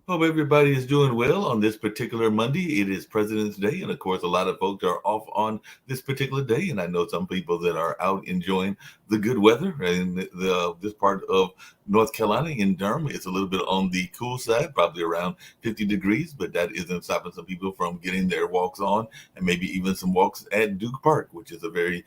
Hope everybody is doing well on this particular Monday. It is President's Day, and of course, a lot of folks are off on this particular day. And I know some people that are out enjoying the good weather. And this part of North Carolina in Durham, it's a little bit on the cool side, probably around 50 degrees, but that isn't stopping some people from getting their walks on, and maybe even some walks at Duke Park, which is a very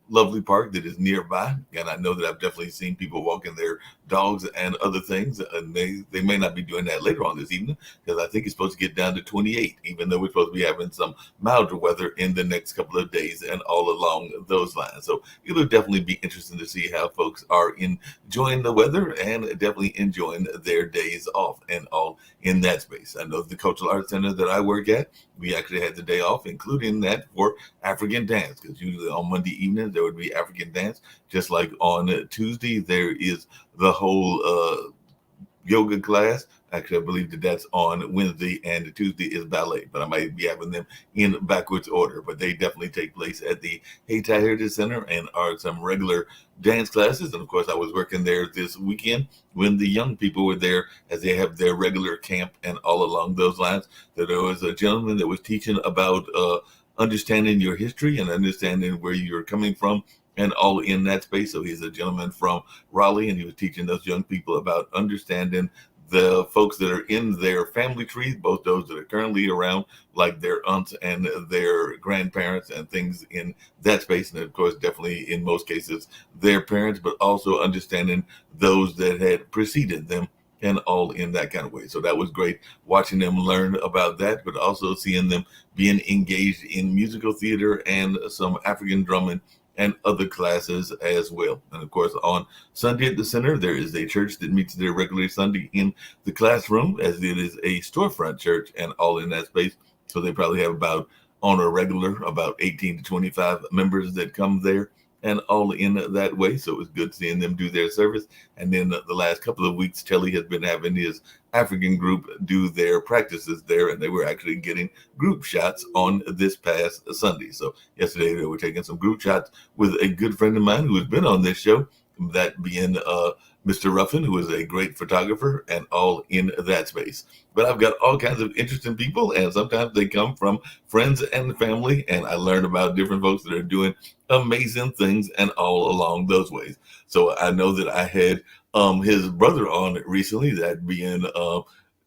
lovely park that is nearby. And I know that I've definitely seen people walking their dogs and other things, and they may not be doing that later on this evening because I think it's supposed to get down to 28, even though we're supposed to be having some milder weather in the next couple of days and all along those lines. So it'll definitely be interesting to see how folks are enjoying the weather and definitely enjoying their days off and all in that space. I know the Cultural Arts Center that I work at, we actually had the day off, including that for African dance, because usually on Monday evenings there would be African dance. Just like on Tuesday, there is the whole yoga class. Actually, I believe that that's on Wednesday, and Tuesday is ballet, but I might be having them in backwards order. But they definitely take place at the Hayti Heritage Center and are some regular dance classes. And of course, I was working there this weekend when the young people were there as they have their regular camp and all along those lines. So there was a gentleman that was teaching about understanding your history and understanding where you're coming from and all in that space. So he's a gentleman from Raleigh, and he was teaching those young people about understanding the folks that are in their family tree, both those that are currently around, like their aunts and their grandparents and things in that space. And of course, definitely in most cases, their parents, but also understanding those that had preceded them and all in that kind of way. So that was great watching them learn about that, but also seeing them being engaged in musical theater and some African drumming and other classes as well. And of course, on Sunday at the center, there is a church that meets there regularly Sunday in the classroom, as it is a storefront church and all in that space. So they probably have about, on a regular, about 18 to 25 members that come there and all in that way. So it was good seeing them do their service. And then the last couple of weeks, Telly has been having his African group do their practices there, and they were actually getting group shots on this past Sunday. So yesterday they were taking some group shots with a good friend of mine who has been on this show, that being Mr. Ruffin, who is a great photographer and all in that space. But I've got all kinds of interesting people, and sometimes they come from friends and family, and I learn about different folks that are doing amazing things and all along those ways. So I know that I had his brother on recently, that being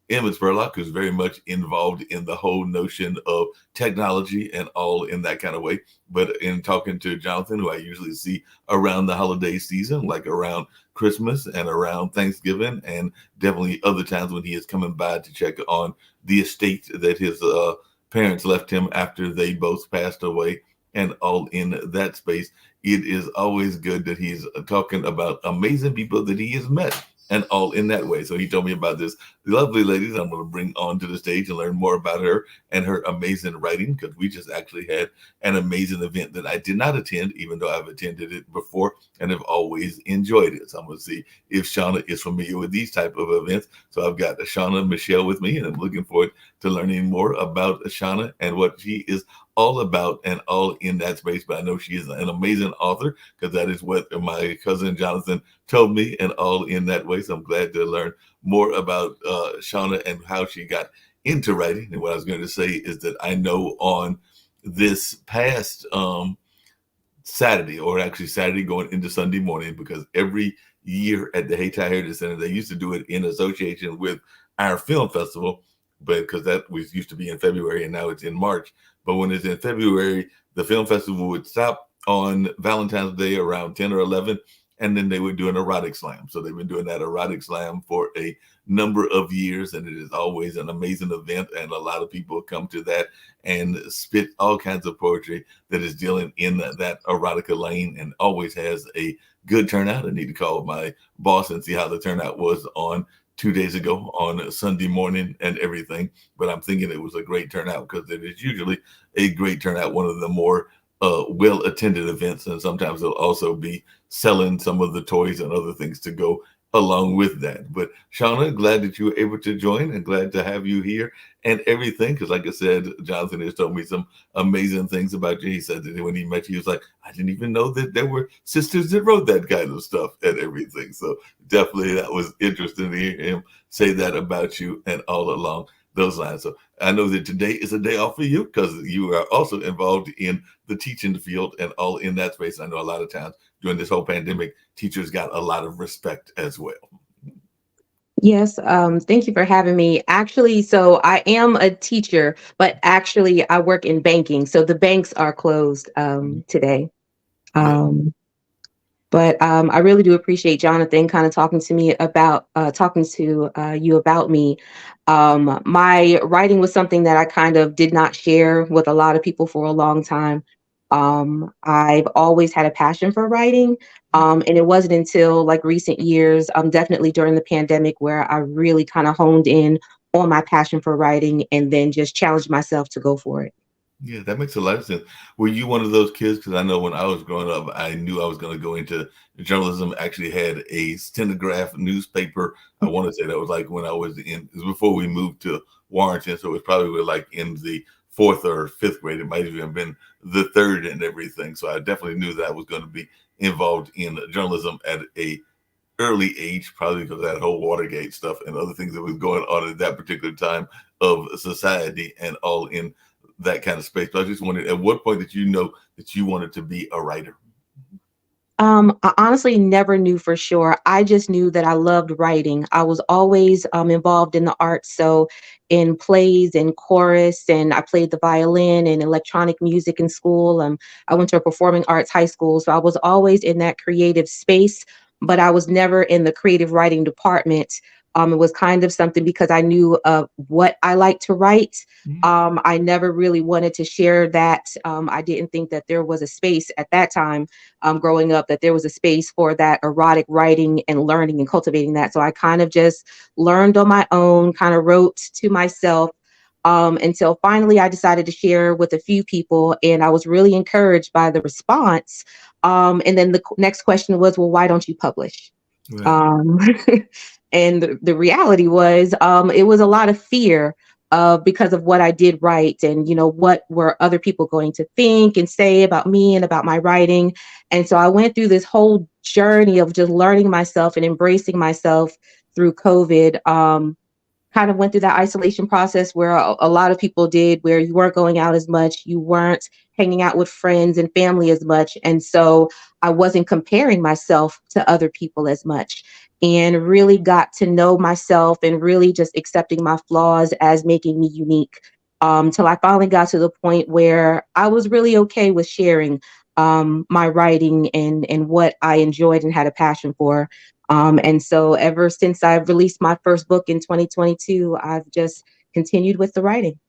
Emmett Spurlock, who's very much involved in the whole notion of technology and all in that kind of way. But in talking to Jonathan, who I usually see around the holiday season, like around Christmas and around Thanksgiving, and definitely other times when he is coming by to check on the estate that his parents left him after they both passed away and all in that space. It is always good that he's talking about amazing people that he has met and all in that way. So he told me about this lovely lady that I'm going to bring onto the stage and learn more about her and her amazing writing, because we just actually had an amazing event that I did not attend, even though I've attended it before and have always enjoyed it. So I'm going to see if Shauna is familiar with these type of events. So I've got Shauna Michelle with me, and I'm looking forward to learning more about Shauna and what she is all about and all in that space. But I know she is an amazing author, because that is what my cousin Jonathan told me and all in that way. So I'm glad to learn more about Shauna and how she got into writing. And what I was going to say is that I know on this past Saturday, or actually Saturday going into Sunday morning, because every year at the Hayti Heritage Center, they used to do it in association with our film festival, but because that was used to be in February and now it's in March. But when it's in February, the film festival would stop on Valentine's Day around 10 or 11, and then they would do an erotic slam. So they've been doing that erotic slam for a number of years, and it is always an amazing event, and a lot of people come to that and spit all kinds of poetry that is dealing in that erotica lane, and always has a good turnout. I need to call my boss and see how the turnout was on 2 days ago on Sunday morning and everything. But I'm thinking it was a great turnout, because it is usually a great turnout, one of the more well attended events. And sometimes they'll also be selling some of the toys and other things to go along with that. But Shauna, glad that you were able to join and glad to have you here and everything. Because, like I said, Jonathan has told me some amazing things about you. He said that when he met you, he was like, I didn't even know that there were sisters that wrote that kind of stuff and everything. So, definitely that was interesting to hear him say that about you and all along those lines. So, I know that today is a day off for you because you are also involved in the teaching field and all in that space. I know a lot of times during this whole pandemic, teachers got a lot of respect as well. Yes, thank you for having me. Actually, so I am a teacher, but actually I work in banking. So the banks are closed today. Yeah. Um, but I really do appreciate Jonathan kind of talking to me about talking to you about me. My writing was something that I kind of did not share with a lot of people for a long time. I've always had a passion for writing, and it wasn't until like recent years, definitely during the pandemic, where I really kind of honed in on my passion for writing, and then just challenged myself to go for it. Yeah, that makes a lot of sense. Were you one of those kids? Because I know when I was growing up, I knew I was going to go into journalism. Actually, had a stenograph newspaper. I want to say that was like when I was in. It was before we moved to Warrington, so it was probably like in the fourth or fifth grade. It might have even been the third and everything. So I definitely knew that I was going to be involved in journalism at a early age, probably because of that whole Watergate stuff and other things that was going on at that particular time of society and all in that kind of space. But I just wondered, at what point did you know that you wanted to be a writer? I honestly never knew for sure. I just knew that I loved writing. I was always involved in the arts, so in plays and chorus, and I played the violin and electronic music in school. I went to a performing arts high school, so I was always in that creative space, but I was never in the creative writing department. It was kind of something because I knew what I like to write. I never really wanted to share that. I didn't think that there was a space at that time growing up that there was a space for that erotic writing and learning and cultivating that. So I kind of just learned on my own, kind of wrote to myself until finally I decided to share with a few people. And I was really encouraged by the response. And then the next question was, well, why don't you publish? Right. Um, and the reality was, it was a lot of fear because of what I did write and, what were other people going to think and say about me and about my writing. And so I went through this whole journey of just learning myself and embracing myself through COVID. Kind of went through that isolation process where a lot of people did, where you weren't going out as much, you weren't hanging out with friends and family as much. And so I wasn't comparing myself to other people as much and really got to know myself and really just accepting my flaws as making me unique. Till I finally got to the point where I was really okay with sharing my writing and what I enjoyed and had a passion for. And so ever since I've released my first book in 2022, I've just continued with the writing.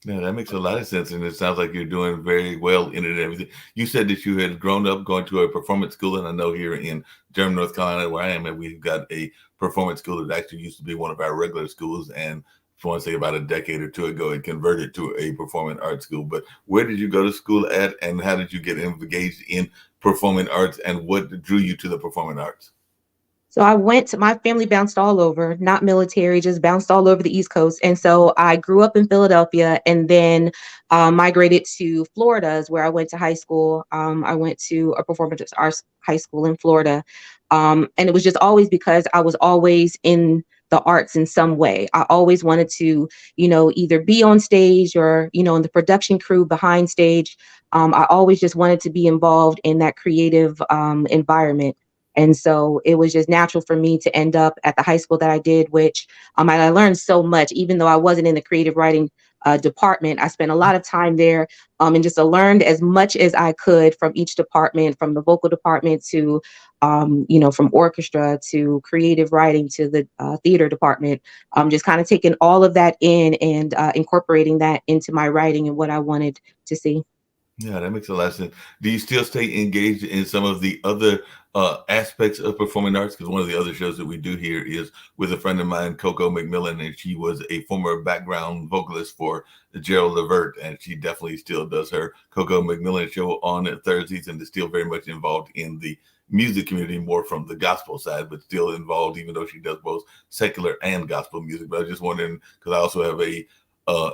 Yeah, that makes a lot of sense, and it sounds like you're doing very well in it and everything. You said that you had grown up going to a performance school, and I know here in Durham, North Carolina, where I am, and we've got a performance school that actually used to be one of our regular schools, and I want to say about a decade or two ago, it converted to a performing arts school. But where did you go to school at, and how did you get engaged in performing arts, and what drew you to the performing arts? So my family bounced all over, not military, just bounced all over the East Coast. And so I grew up in Philadelphia and then migrated to Florida, is where I went to high school. I went to a performance arts high school in Florida. And it was just always because I was always in the arts in some way. I always wanted to, either be on stage or, in the production crew behind stage. I always just wanted to be involved in that creative environment. And so it was just natural for me to end up at the high school that I did, which and I learned so much, even though I wasn't in the creative writing department. I spent a lot of time there and just learned as much as I could from each department, from the vocal department to, from orchestra to creative writing to the theater department. Just kind of taking all of that in and incorporating that into my writing and what I wanted to see. Yeah, that makes a lot of sense. Do you still stay engaged in some of the other aspects of performing arts? Because one of the other shows that we do here is with a friend of mine, Coco McMillan, and she was a former background vocalist for Gerald Levert, and she definitely still does her Coco McMillan show on Thursdays, and is still very much involved in the music community, more from the gospel side, but still involved, even though she does both secular and gospel music. But I was just wondering, because I also have a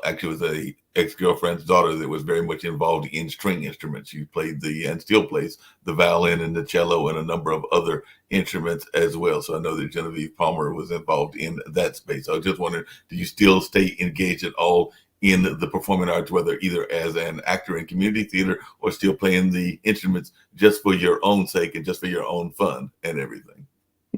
actually was a ex-girlfriend's daughter that was very much involved in string instruments. She played the and still plays the violin and the cello and a number of other instruments as well. So I know that Genevieve Palmer was involved in that space. So I was just wondering, do you still stay engaged at all in the performing arts, whether either as an actor in community theater or still playing the instruments just for your own sake and just for your own fun and everything?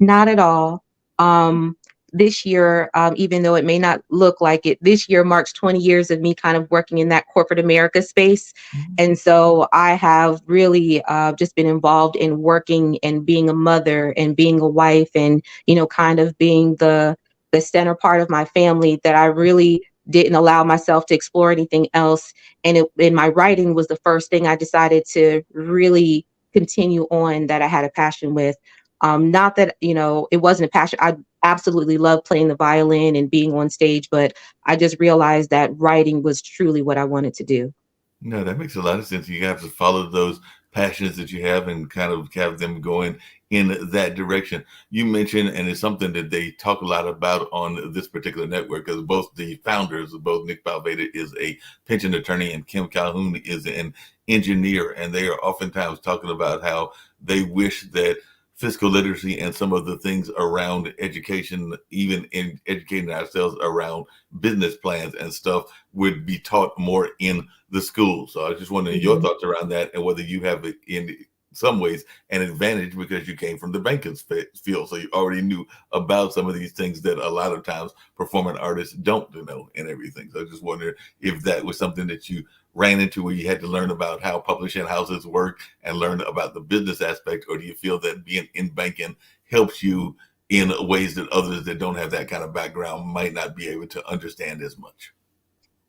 Not at all. Um, this year, even though it may not look like it, this year marks 20 years of me kind of working in that corporate America space. And so I have really just been involved in working and being a mother and being a wife and, kind of being the center part of my family that I really didn't allow myself to explore anything else. And in my writing was the first thing I decided to really continue on that I had a passion with. Not that, it wasn't a passion. I absolutely love playing the violin and being on stage, but I just realized that writing was truly what I wanted to do. No, that makes a lot of sense. You have to follow those passions that you have and kind of have them going in that direction. You mentioned, and it's something that they talk a lot about on this particular network, because both the founders, both Nick Balveda is a pension attorney and Kim Calhoun is an engineer, and they are oftentimes talking about how they wish that fiscal literacy and some of the things around education, even in educating ourselves around business plans and stuff, would be taught more in the school. So I was just wondering your Mhm. thoughts around that and whether you have in some ways an advantage because you came from the banking field, so you already knew about some of these things that a lot of times performing artists don't know and everything. So I just wonder if that was something that you ran into where you had to learn about how publishing houses work and learn about the business aspect, or do you feel that being in banking helps you in ways that others that don't have that kind of background might not be able to understand as much?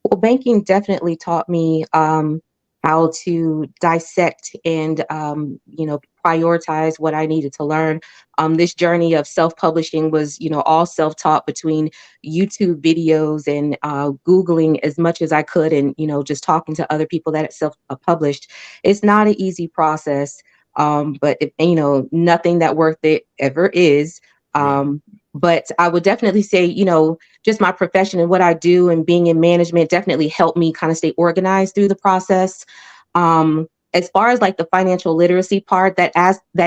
Well, banking definitely taught me how to dissect and prioritize what I needed to learn. This journey of self-publishing was, all self-taught between YouTube videos and Googling as much as I could, and just talking to other people that had self-published. It's not an easy process, but nothing that worth it ever is. Right. But I would definitely say, just my profession and what I do and being in management definitely helped me kind of stay organized through the process. As far as like the financial literacy part, that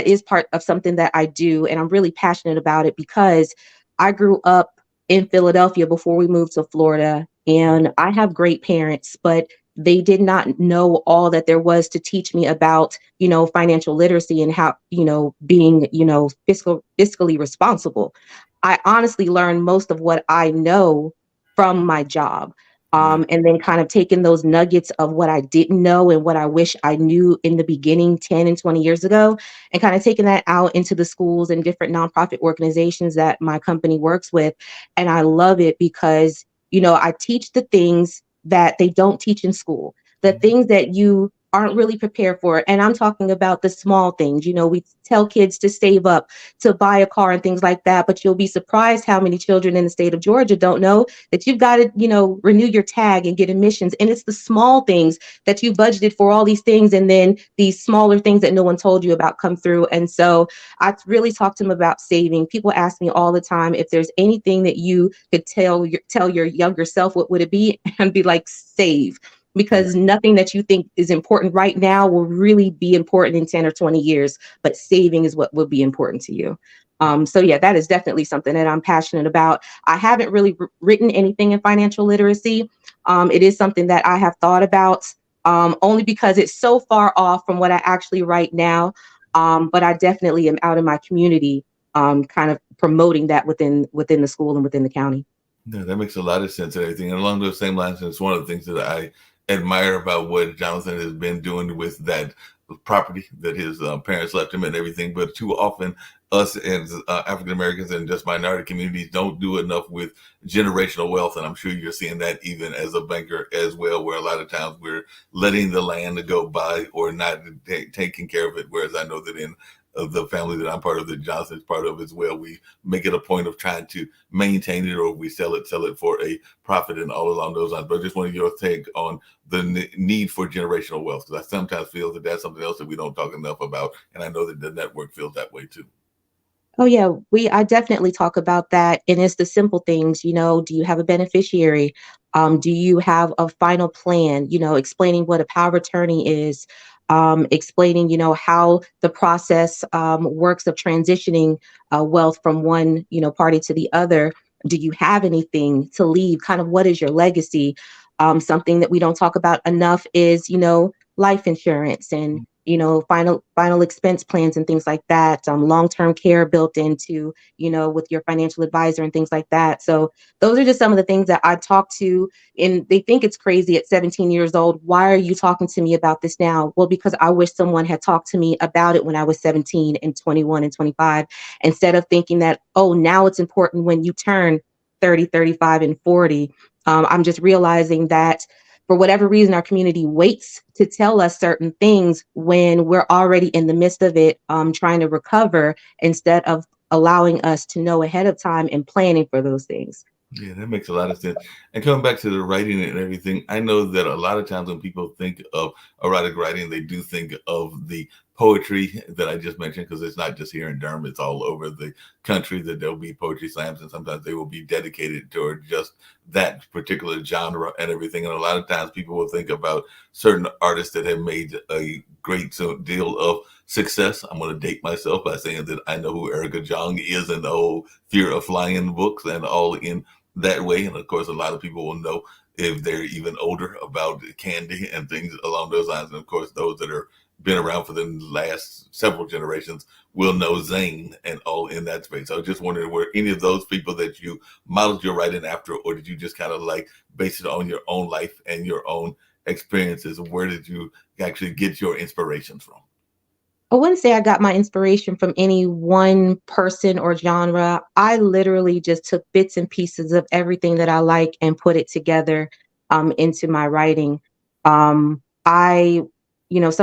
is part of something that I do, and I'm really passionate about it because I grew up in Philadelphia before we moved to Florida, and I have great parents, but they did not know all that there was to teach me about, financial literacy and how, being, fiscally responsible. I honestly learned most of what I know from my job. Right. And then kind of taking those nuggets of what I didn't know and what I wish I knew in the beginning 10 and 20 years ago, and kind of taking that out into the schools and different nonprofit organizations that my company works with. And I love it because, I teach the things that they don't teach in school, the things that you aren't really prepared for. And I'm talking about the small things. We tell kids to save up, to buy a car and things like that. But you'll be surprised how many children in the state of Georgia don't know that you've got to, renew your tag and get emissions. And it's the small things that you budgeted for, all these things. And then these smaller things that no one told you about come through. And so I really talk to them about saving. People ask me all the time if there's anything that you could tell your younger self, what would it be? And be like, save, because nothing that you think is important right now will really be important in 10 or 20 years, but saving is what will be important to you. So yeah, that is definitely something that I'm passionate about. I haven't really written anything in financial literacy. It is something that I have thought about, only because it's so far off from what I actually write now. But I definitely am out in my community, kind of promoting that within the school and within the county. Yeah, that makes a lot of sense and everything. And along those same lines, it's one of the things that I admire about what Jonathan has been doing with that property that his parents left him and everything. But too often, us as African Americans and just minority communities don't do enough with generational wealth. And I'm sure you're seeing that even as a banker as well, where a lot of times we're letting the land go by or not taking care of it. Whereas I know that in the family that I'm part of, that Johnson's part of as well, we make it a point of trying to maintain it, or we sell it for a profit and all along those lines. But I just wanted your take on the need for generational wealth, because I sometimes feel that that's something else that we don't talk enough about, and I know that the network feels that way too. Oh yeah, I definitely talk about that, and it's the simple things. Do you have a beneficiary? Do you have a final plan? Explaining what a power of attorney is, explaining how the process works of transitioning wealth from one party to the other. Do you have anything to leave? Kind of what is your legacy? Something that we don't talk about enough is life insurance and final expense plans and things like that, long-term care built into with your financial advisor and things like that. So those are just some of the things that I talk to, and they think it's crazy at 17 years old. Why are you talking to me about this now? Well, because I wish someone had talked to me about it when I was 17 and 21 and 25, instead of thinking that, oh, now it's important when you turn 30, 35 and 40. I'm just realizing that for whatever reason, our community waits to tell us certain things when we're already in the midst of it, trying to recover, instead of allowing us to know ahead of time and planning for those things. Yeah, that makes a lot of sense. And coming back to the writing and everything, I know that a lot of times when people think of erotic writing, they do think of the poetry that I just mentioned, because it's not just here in Durham, it's all over the country that there'll be poetry slams, and sometimes they will be dedicated toward just that particular genre and everything. And a lot of times people will think about certain artists that have made a great deal of success. I'm going to date myself by saying that I know who Erica Jong is, and the whole Fear of Flying books and all in that way. And of course, a lot of people will know, if they're even older, about Candy and things along those lines. And of course, those that are been around for the last several generations will know Zane and all in that space. I was just wondering, were any of those people that you modeled your writing after, or did you just kind of like base it on your own life and your own experiences? Where did you actually get your inspirations from? I wouldn't say I got my inspiration from any one person or genre. I literally just took bits and pieces of everything that I like and put it together into my writing. Some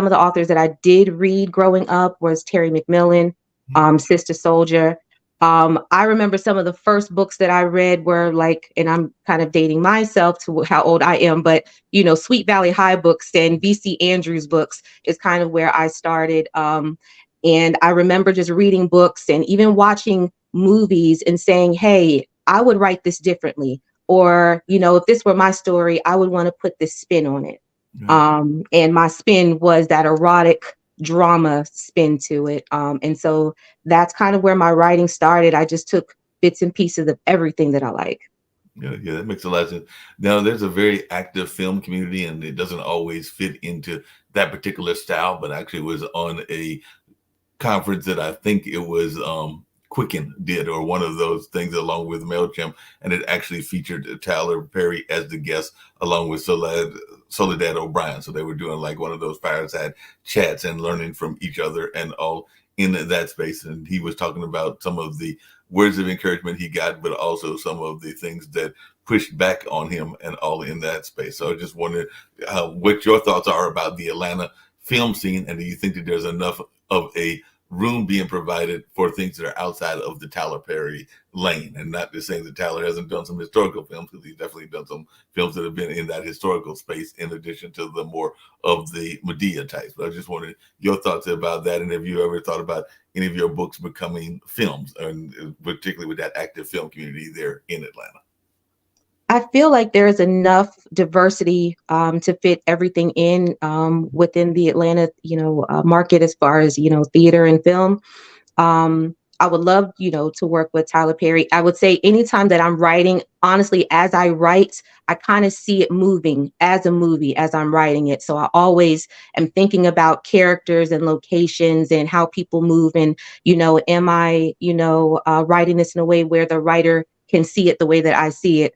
of the authors that I did read growing up was Terry McMillan, Sister Soldier. I remember some of the first books that I read were like, and I'm kind of dating myself to how old I am, but Sweet Valley High books and VC Andrews books is kind of where I started. And I remember just reading books and even watching movies and saying, hey, I would write this differently. Or, if this were my story, I would want to put this spin on it. Right. And my spin was that erotic drama spin to it. And so that's kind of where my writing started. I just took bits and pieces of everything that I like. Yeah, that makes a lot of sense. Now, there's a very active film community, and it doesn't always fit into that particular style, but actually was on a conference that I think it was Quicken did, or one of those things, along with MailChimp, and it actually featured Tyler Perry as the guest, along with Soledad O'Brien. So they were doing like one of those fireside chats and learning from each other and all in that space. And he was talking about some of the words of encouragement he got, but also some of the things that pushed back on him and all in that space. So I just wondered what your thoughts are about the Atlanta film scene, and do you think that there's enough of a room being provided for things that are outside of the Tyler Perry lane? And not just saying that Tyler hasn't done some historical films, because he's definitely done some films that have been in that historical space, in addition to the more of the Medea types. But I just wanted your thoughts about that, and have you ever thought about any of your books becoming films, and particularly with that active film community there in Atlanta? I feel like there is enough diversity to fit everything in within the Atlanta, market, as far as theater and film. I would love, to work with Tyler Perry. I would say anytime that I'm writing, honestly, as I write, I kind of see it moving as a movie as I'm writing it. So I always am thinking about characters and locations and how people move. And, am I, writing this in a way where the writer can see it the way that I see it?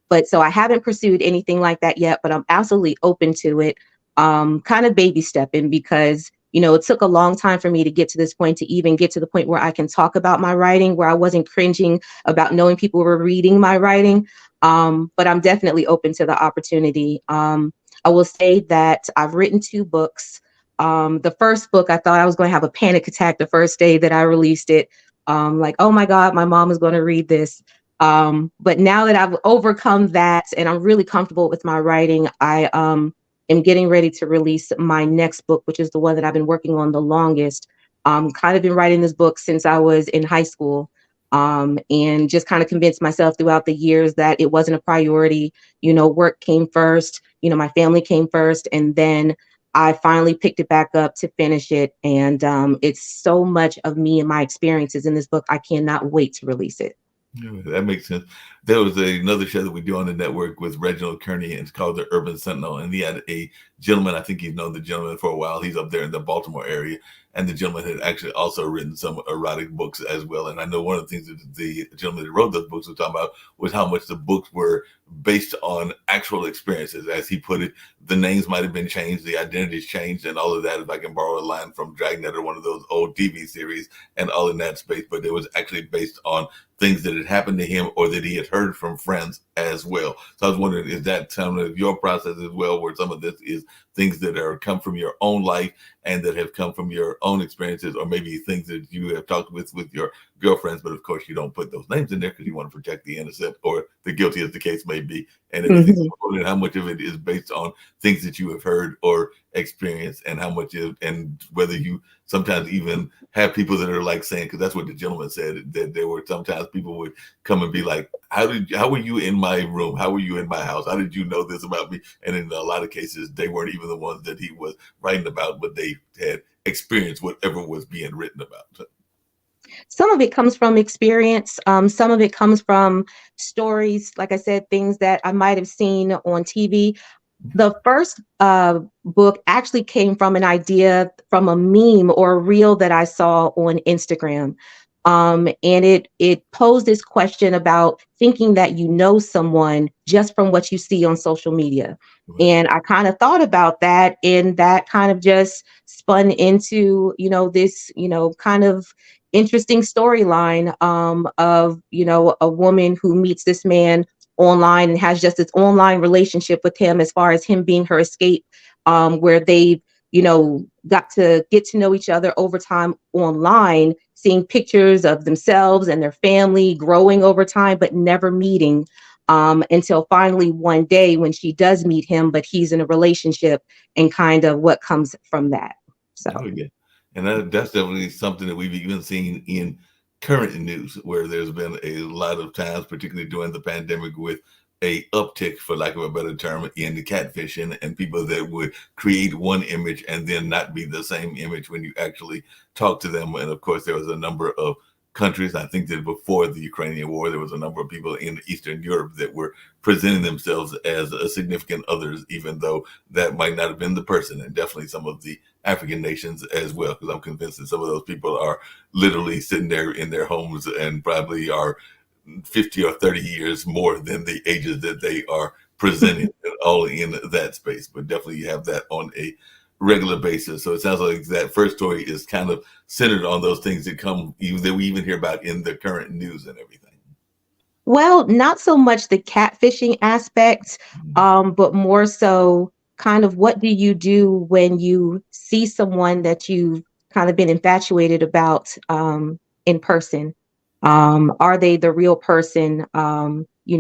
But so I haven't pursued anything like that yet, but I'm absolutely open to it. kind of baby stepping, because it took a long time for me to get to this point, to even get to the point where I can talk about my writing, where I wasn't cringing about knowing people were reading my writing. But I'm definitely open to the opportunity. I will say that I've written 2 books. The first book, I thought I was going to have a panic attack the first day that I released it. Like, oh my God, my mom is going to read this. But now that I've overcome that and I'm really comfortable with my writing, I am getting ready to release my next book, which is the one that I've been working on the longest. Kind of been writing this book since I was in high school, and just kind of convinced myself throughout the years that it wasn't a priority. Work came first, my family came first, and then I finally picked it back up to finish it. And it's so much of me and my experiences in this book. I cannot wait to release it. Yeah, that makes sense. There was another show that we do on the network with Reginald Kearney, and it's called The Urban Sentinel. And he had a gentleman, I think he's known the gentleman for a while. He's up there in the Baltimore area. And the gentleman had actually also written some erotic books as well. And I know one of the things that the gentleman that wrote those books was talking about was how much the books were based on actual experiences. As he put it, the names might have been changed, the identities changed, and all of that, if I can borrow a line from Dragnet or one of those old TV series, and all in that space. But it was actually based on things that had happened to him or that he had heard from friends as well. So I was wondering, is that some of your process as well, where some of this is things that are come from your own life and that have come from your own experiences, or maybe things that you have talked with your girlfriends, but of course you don't put those names in there because you want to protect the innocent or the guilty, as the case may be, and everything. Mhm. So how much of it is based on things that you have heard or experienced, and how much is, and whether you sometimes even have people that are like saying, because that's what the gentleman said, that there were sometimes people would come and be like, how were you in my room? How were you in my house? How did you know this about me? And in a lot of cases, they weren't even the ones that he was writing about, but they had experienced whatever was being written about. Some of it comes from experience. Some of it comes from stories, like I said, things that I might have seen on TV. The first book actually came from an idea from a meme or a reel that I saw on Instagram. And it posed this question about thinking that you know someone just from what you see on social media. Right. And I kind of thought about that, and that kind of just spun into, this, kind of interesting storyline, of, a woman who meets this man online and has just this online relationship with him, as far as him being her escape, where they got to get to know each other over time online, seeing pictures of themselves and their family growing over time, but never meeting, until finally one day when she does meet him, but he's in a relationship, and kind of what comes from that. So. Oh yeah, and that's definitely something that we've even seen in current news, where there's been a lot of times, particularly during the pandemic, with a uptick, for lack of a better term, in the catfishing, and people that would create one image and then not be the same image when you actually talk to them. And of course, there was a number of countries. I think that before the Ukrainian war, there was a number of people in Eastern Europe that were presenting themselves as a significant others, even though that might not have been the person, and definitely some of the African nations as well, because I'm convinced that some of those people are literally sitting there in their homes and probably are 50 or 30 years more than the ages that they are presenting, all in that space. But definitely you have that on a regular basis. So it sounds like that first story is kind of centered on those things that come, that we even hear about in the current news and everything. Well, not so much the catfishing aspect, but more so kind of, what do you do when you see someone that you've kind of been infatuated about, in person? Are they the real person? Are you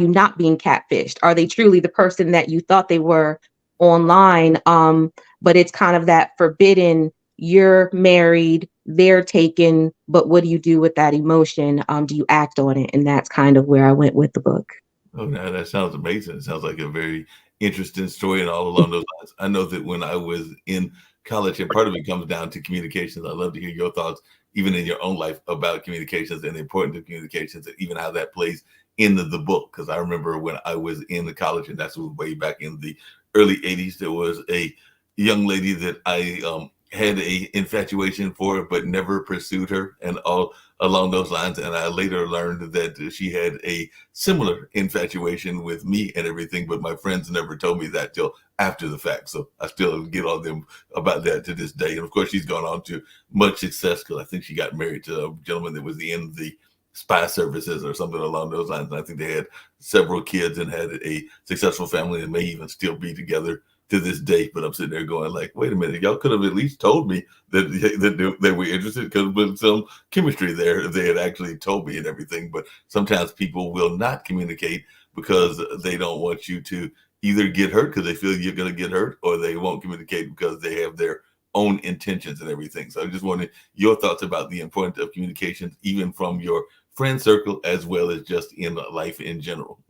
not being catfished? Are they truly the person that you thought they were online? But it's kind of that forbidden, you're married, they're taken, but what do you do with that emotion? Do you act on it? And that's kind of where I went with the book. Oh, no, that sounds amazing. It sounds like a very interesting story, and all along those lines. I know that when I was in college, and part of it comes down to communications. I'd love to hear your thoughts, even in your own life, about communications and the importance of communications, and even how that plays into the book. Because I remember when I was in the college, and that's way back in the early 80s, there was a young lady that I had a infatuation for her but never pursued her and all along those lines. And I later learned that she had a similar infatuation with me and everything, but my friends never told me that till after the fact. So I still get on them about that to this day. And of course, she's gone on to much success because I think she got married to a gentleman that was in the spy services or something along those lines. And I think they had several kids and had a successful family and may even still be together to this day. But I'm sitting there going like, wait a minute, y'all could have at least told me that they were interested, because with some chemistry there, they had actually told me and everything. But sometimes people will not communicate because they don't want you to either get hurt because they feel you're going to get hurt, or they won't communicate because they have their own intentions and everything. So I just wanted your thoughts about the importance of communications, even from your friend circle as well as just in life in general.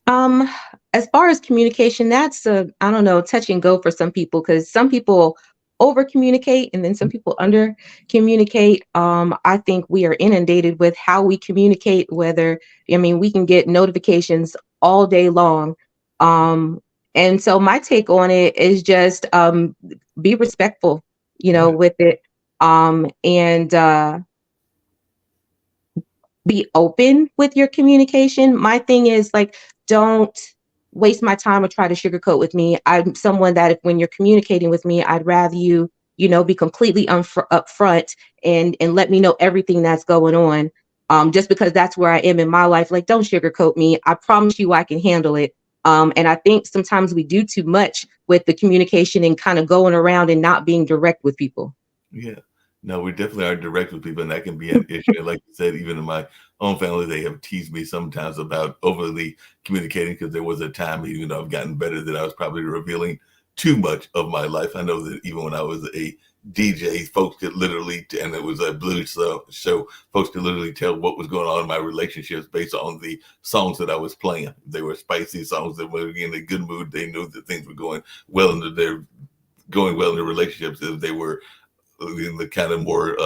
Um, as far as communication, that's a, I don't know, touch and go for some people, because some people over communicate and then some people under communicate. I think we are inundated with how we communicate, whether, I mean, we can get notifications all day long. Um, and so my take on it is just be respectful, Right. with it. And be open with your communication. My thing is like, don't waste my time or try to sugarcoat with me. I'm someone that if when you're communicating with me, I'd rather you, be completely upfront and let me know everything that's going on. Just because that's where I am in my life. Like, don't sugarcoat me. I promise you I can handle it. And I think sometimes we do too much with the communication and kind of going around and not being direct with people. Yeah. No, we definitely are direct with people, and that can be an issue. And like you said, even in my own family, they have teased me sometimes about overly communicating, because there was a time, even though I've gotten better, that I was probably revealing too much of my life. I know that even when I was a DJ, folks could literally, and it was a blues show, folks could literally tell what was going on in my relationships based on the songs that I was playing. They were spicy songs that were in a good mood. They knew that things were going well in their relationships. If they were in the kind of more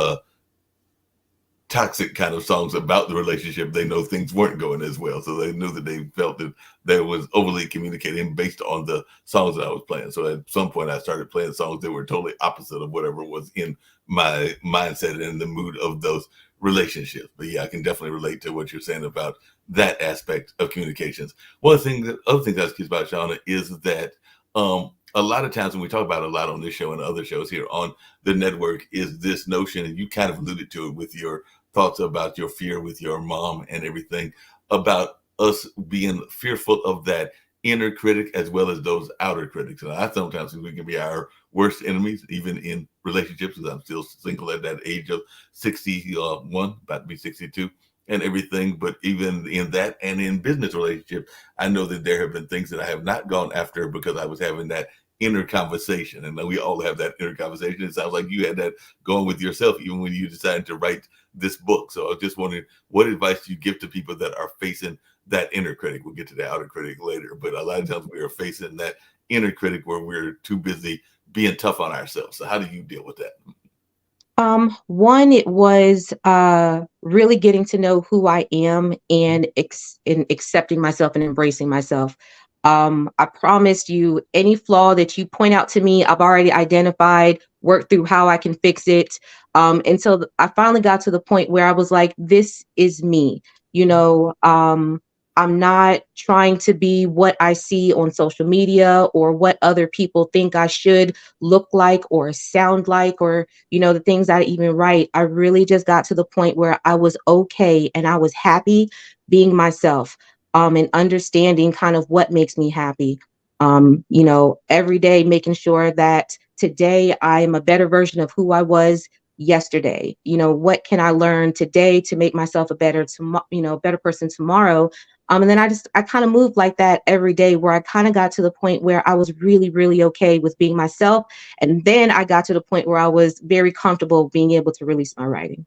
toxic kind of songs about the relationship, they know things weren't going as well. So they knew that they felt that there was overly communicating based on the songs that I was playing. So at some point I started playing songs that were totally opposite of whatever was in my mindset and the mood of those relationships. But yeah, I can definitely relate to what you're saying about that aspect of communications. One thing that other thing that's curious about, Shauna, is that a lot of times when we talk about it a lot on this show and other shows here on the network, is this notion, and you kind of alluded to it with your thoughts about your fear with your mom and everything, about us being fearful of that inner critic as well as those outer critics. And I sometimes think we can be our worst enemies, even in relationships, because I'm still single at that age of 61, about to be 62 and everything. But even in that and in business relationships, I know that there have been things that I have not gone after because I was having that inner conversation. And we all have that inner conversation. It sounds like you had that going with yourself, even when you decided to write this book. So I was just wondering, what advice do you give to people that are facing that inner critic? We'll get to the outer critic later, but a lot of times we are facing that inner critic where we're too busy being tough on ourselves. So how do you deal with that? One, it was really getting to know who I am and accepting myself and embracing myself. I promised you, any flaw that you point out to me, I've already identified, worked through how I can fix it. Until I finally got to the point where I was like, this is me. I'm not trying to be what I see on social media or what other people think I should look like or sound like, or, the things I even write. I really just got to the point where I was okay and I was happy being myself, and understanding kind of what makes me happy. Every day making sure that today I am a better version of who I was yesterday. What can I learn today to make myself a better person tomorrow? And then I kind of moved like that every day, where I kind of got to the point where I was really, really okay with being myself. And then I got to the point where I was very comfortable being able to release my writing.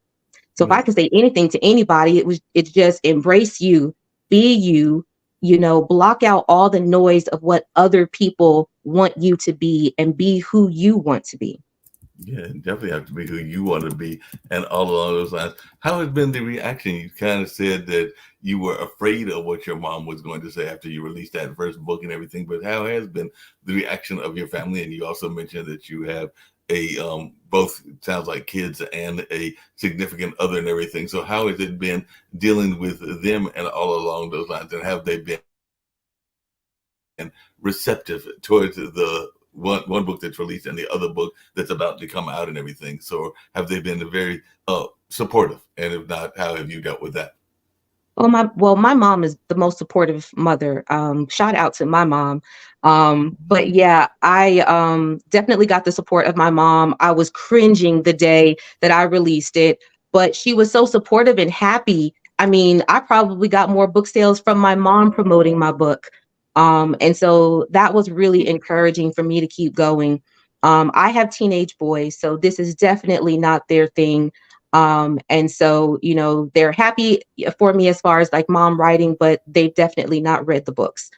So if I Right. can say anything to anybody, it's just embrace you, be you, block out all the noise of what other people want you to be and be who you want to be. Yeah, definitely have to be who you want to be, and all along those lines. How has been the reaction? You kind of said that you were afraid of what your mom was going to say after you released that first book and everything, but how has been the reaction of your family? And you also mentioned that you have a both sounds like kids and a significant other and everything. So how has it been dealing with them and all along those lines? And have they been receptive towards the one book that's released and the other book that's about to come out and everything? So have they been very supportive? And if not, how have you dealt with that? My mom is the most supportive mother. Shout out to my mom. But yeah, I definitely got the support of my mom. I was cringing the day that I released it, but she was so supportive and happy. I mean, I probably got more book sales from my mom promoting my book. And so that was really encouraging for me to keep going. I have teenage boys, so this is definitely not their thing. And so, they're happy for me as far as like mom writing, but they've definitely not read the books.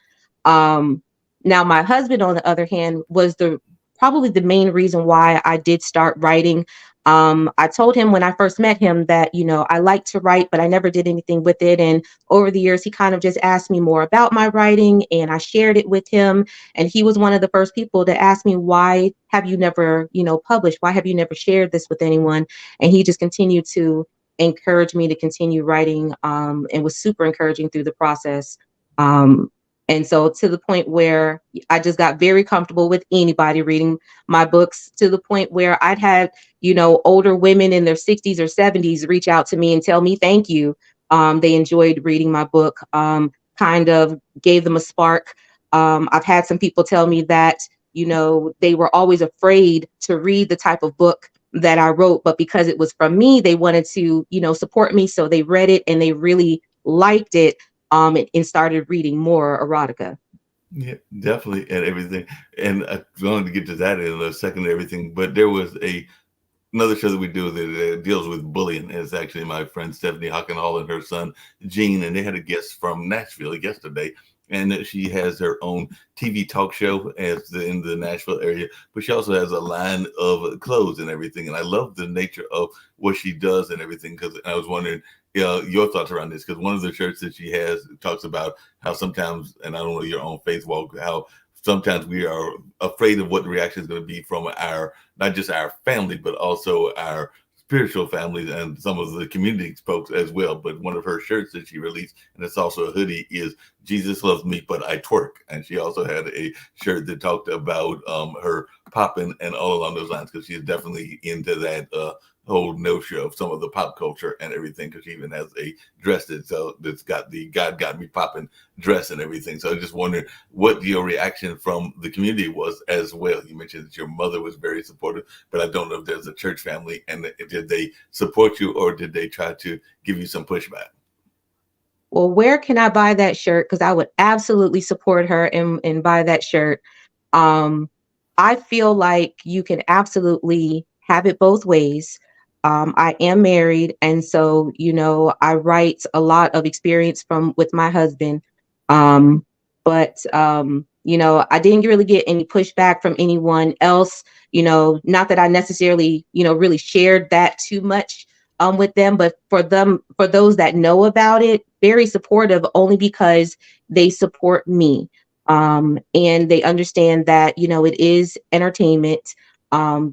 Um, Now my husband, on the other hand, was the probably the main reason why I did start writing. I told him when I first met him that, I like to write, but I never did anything with it. And over the years, he kind of just asked me more about my writing and I shared it with him. And he was one of the first people to ask me, why have you never, published? Why have you never shared this with anyone? And he just continued to encourage me to continue writing, and was super encouraging through the process. Um, and so to the point where I just got very comfortable with anybody reading my books, to the point where I'd had, older women in their 60s or 70s reach out to me and tell me thank you. They enjoyed reading my book, kind of gave them a spark. I've had some people tell me that, they were always afraid to read the type of book that I wrote, but because it was from me, they wanted to, support me. So they read it and they really liked it, and started reading more erotica. Yeah, definitely, and everything. And I wanted to get to that in a second and everything, but there was another show that we do that deals with bullying. It's actually my friend Stephanie Hockenhall and her son Gene, and they had a guest from Nashville yesterday. And she has her own TV talk show in the Nashville area, but she also has a line of clothes and everything. And I love the nature of what she does and everything. Because I was wondering your thoughts around this. Because one of the shirts that she has talks about how sometimes, and I don't know your own faith walk, how sometimes we are afraid of what the reaction is going to be from our not just our family, but also our spiritual families and some of the community folks as well. But one of her shirts that she released, and it's also a hoodie, is Jesus loves me, but I twerk. And she also had a shirt that talked about her popping and all along those lines, because she's definitely into that whole notion of some of the pop culture and everything, because she even has a dress that's got the God got me popping dress and everything. So I just wondering what your reaction from the community was as well. You mentioned that your mother was very supportive, but I don't know if there's a church family, and did they support you or did they try to give you some pushback? Well, where can I buy that shirt? Because I would absolutely support her and buy that shirt. Um, I feel like you can absolutely have it both ways. I am married, and so I write a lot of experience from with my husband. Um, but I didn't really get any pushback from anyone else. Not that I necessarily really shared that too much with them, but for those that know about it, very supportive, only because they support me, and they understand that it is entertainment,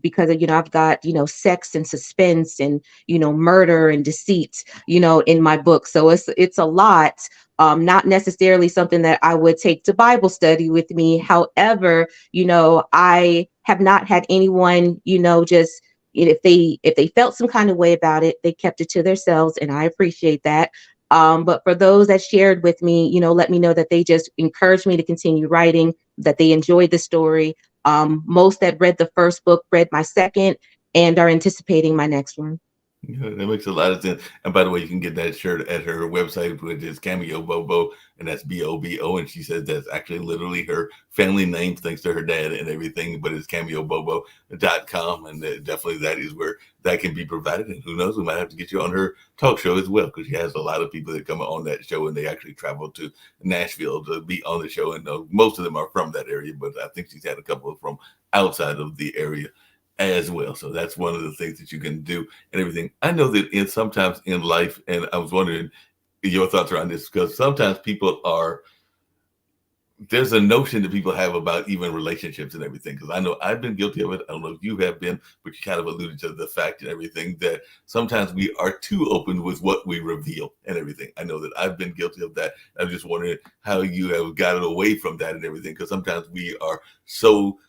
because I've got sex and suspense and murder and deceit in my book, so it's a lot. Not necessarily something that I would take to Bible study with me. However, I have not had anyone just, if they felt some kind of way about it, they kept it to themselves, and I appreciate that. But for those that shared with me, let me know that they just encouraged me to continue writing, that they enjoyed the story. Most that read the first book read my second and are anticipating my next one. Yeah, that makes a lot of sense. And by the way, you can get that shirt at her website, which is Cameo Bobo, and that's Bobo. And she says that's actually literally her family name, thanks to her dad and everything. But it's cameobobo.com. And definitely that is where that can be provided. And who knows, we might have to get you on her talk show as well, because she has a lot of people that come on that show, and they actually travel to Nashville to be on the show. And most of them are from that area, but I think she's had a couple from outside of the area. as well. So that's one of the things that you can do and everything. I know that in sometimes in life, and I was wondering your thoughts around this because sometimes people are there's a notion that people have about even relationships and everything. Because I know I've been guilty of it. I don't know if you have been, but you kind of alluded to the fact and everything that sometimes we are too open with what we reveal and everything. I know that I've been guilty of that. I'm just wondering how you have gotten away from that and everything. Because sometimes we are so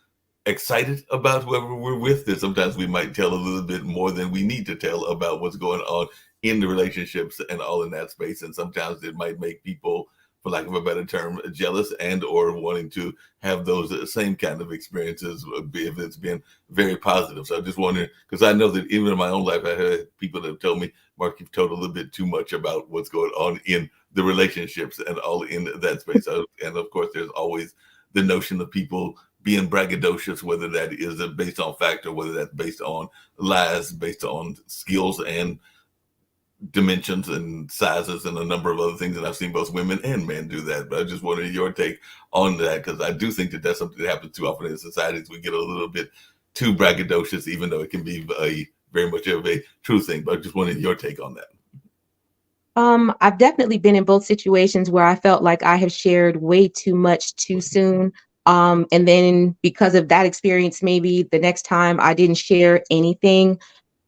excited about whoever we're with that sometimes we might tell a little bit more than we need to tell about what's going on in the relationships and all in that space. And sometimes it might make people, for lack of a better term, jealous and or wanting to have those same kind of experiences if it's been very positive. So I just wondering, because I know that even in my own life, I had people that have told me, Mark, you've told a little bit too much about what's going on in the relationships and all in that space. And of course, there's always the notion of people being braggadocious, whether that is based on fact or whether that's based on lies, based on skills and dimensions and sizes and a number of other things. And I've seen both women and men do that. But I just wanted your take on that because I do think that that's something that happens too often in societies. We get a little bit too braggadocious, even though it can be a very much of a true thing. But I just wanted your take on that. I've definitely been in both situations where I felt like I have shared way too much too soon. And then because of that experience, maybe the next time I didn't share anything.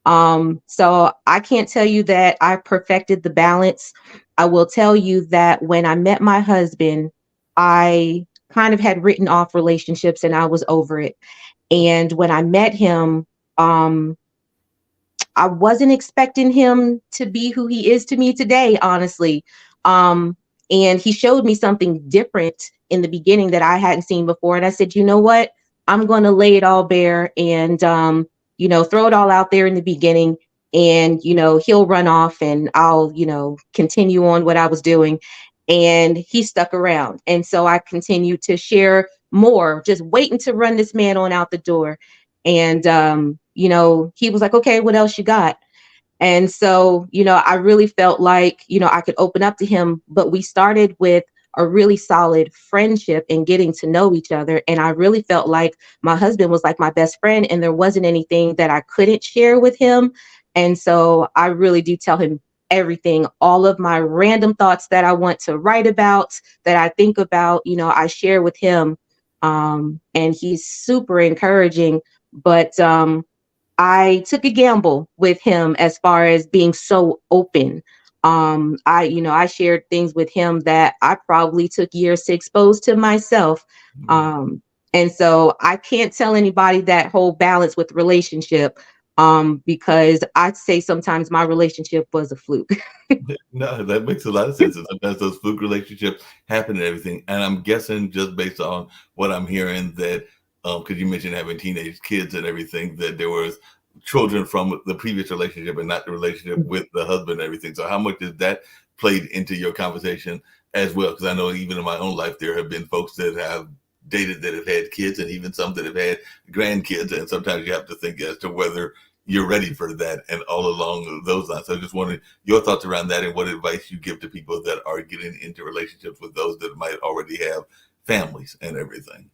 So I can't tell you that I perfected the balance. I will tell you that when I met my husband, I kind of had written off relationships and I was over it. And when I met him, um, I wasn't expecting him to be who he is to me today, honestly. Um, and he showed me something different in the beginning that I hadn't seen before. And I said, you know what? I'm going to lay it all bare and, throw it all out there in the beginning. And, he'll run off and I'll, continue on what I was doing. And he stuck around. And so I continued to share more, just waiting to run this man on out the door. And, he was like, okay, what else you got? And so, I really felt like, I could open up to him, but we started with a really solid friendship and getting to know each other. And I really felt like my husband was like my best friend and there wasn't anything that I couldn't share with him. And so I really do tell him everything, all of my random thoughts that I want to write about, that I think about, I share with him. And he's super encouraging, but, I took a gamble with him as far as being so open. I shared things with him that I probably took years to expose to myself. Right. And so I can't tell anybody that whole balance with relationship, because I'd say sometimes my relationship was a fluke. No, that makes a lot of sense. And sometimes those fluke relationships happen and everything. And I'm guessing just based on what I'm hearing that, because you mentioned having teenage kids and everything, that there was children from the previous relationship and not the relationship with the husband and everything. So how much has that played into your conversation as well? Because I know even in my own life, there have been folks that have dated that have had kids and even some that have had grandkids. And sometimes you have to think as to whether you're ready for that and all along those lines. So I just wanted your thoughts around that and what advice you give to people that are getting into relationships with those that might already have families and everything.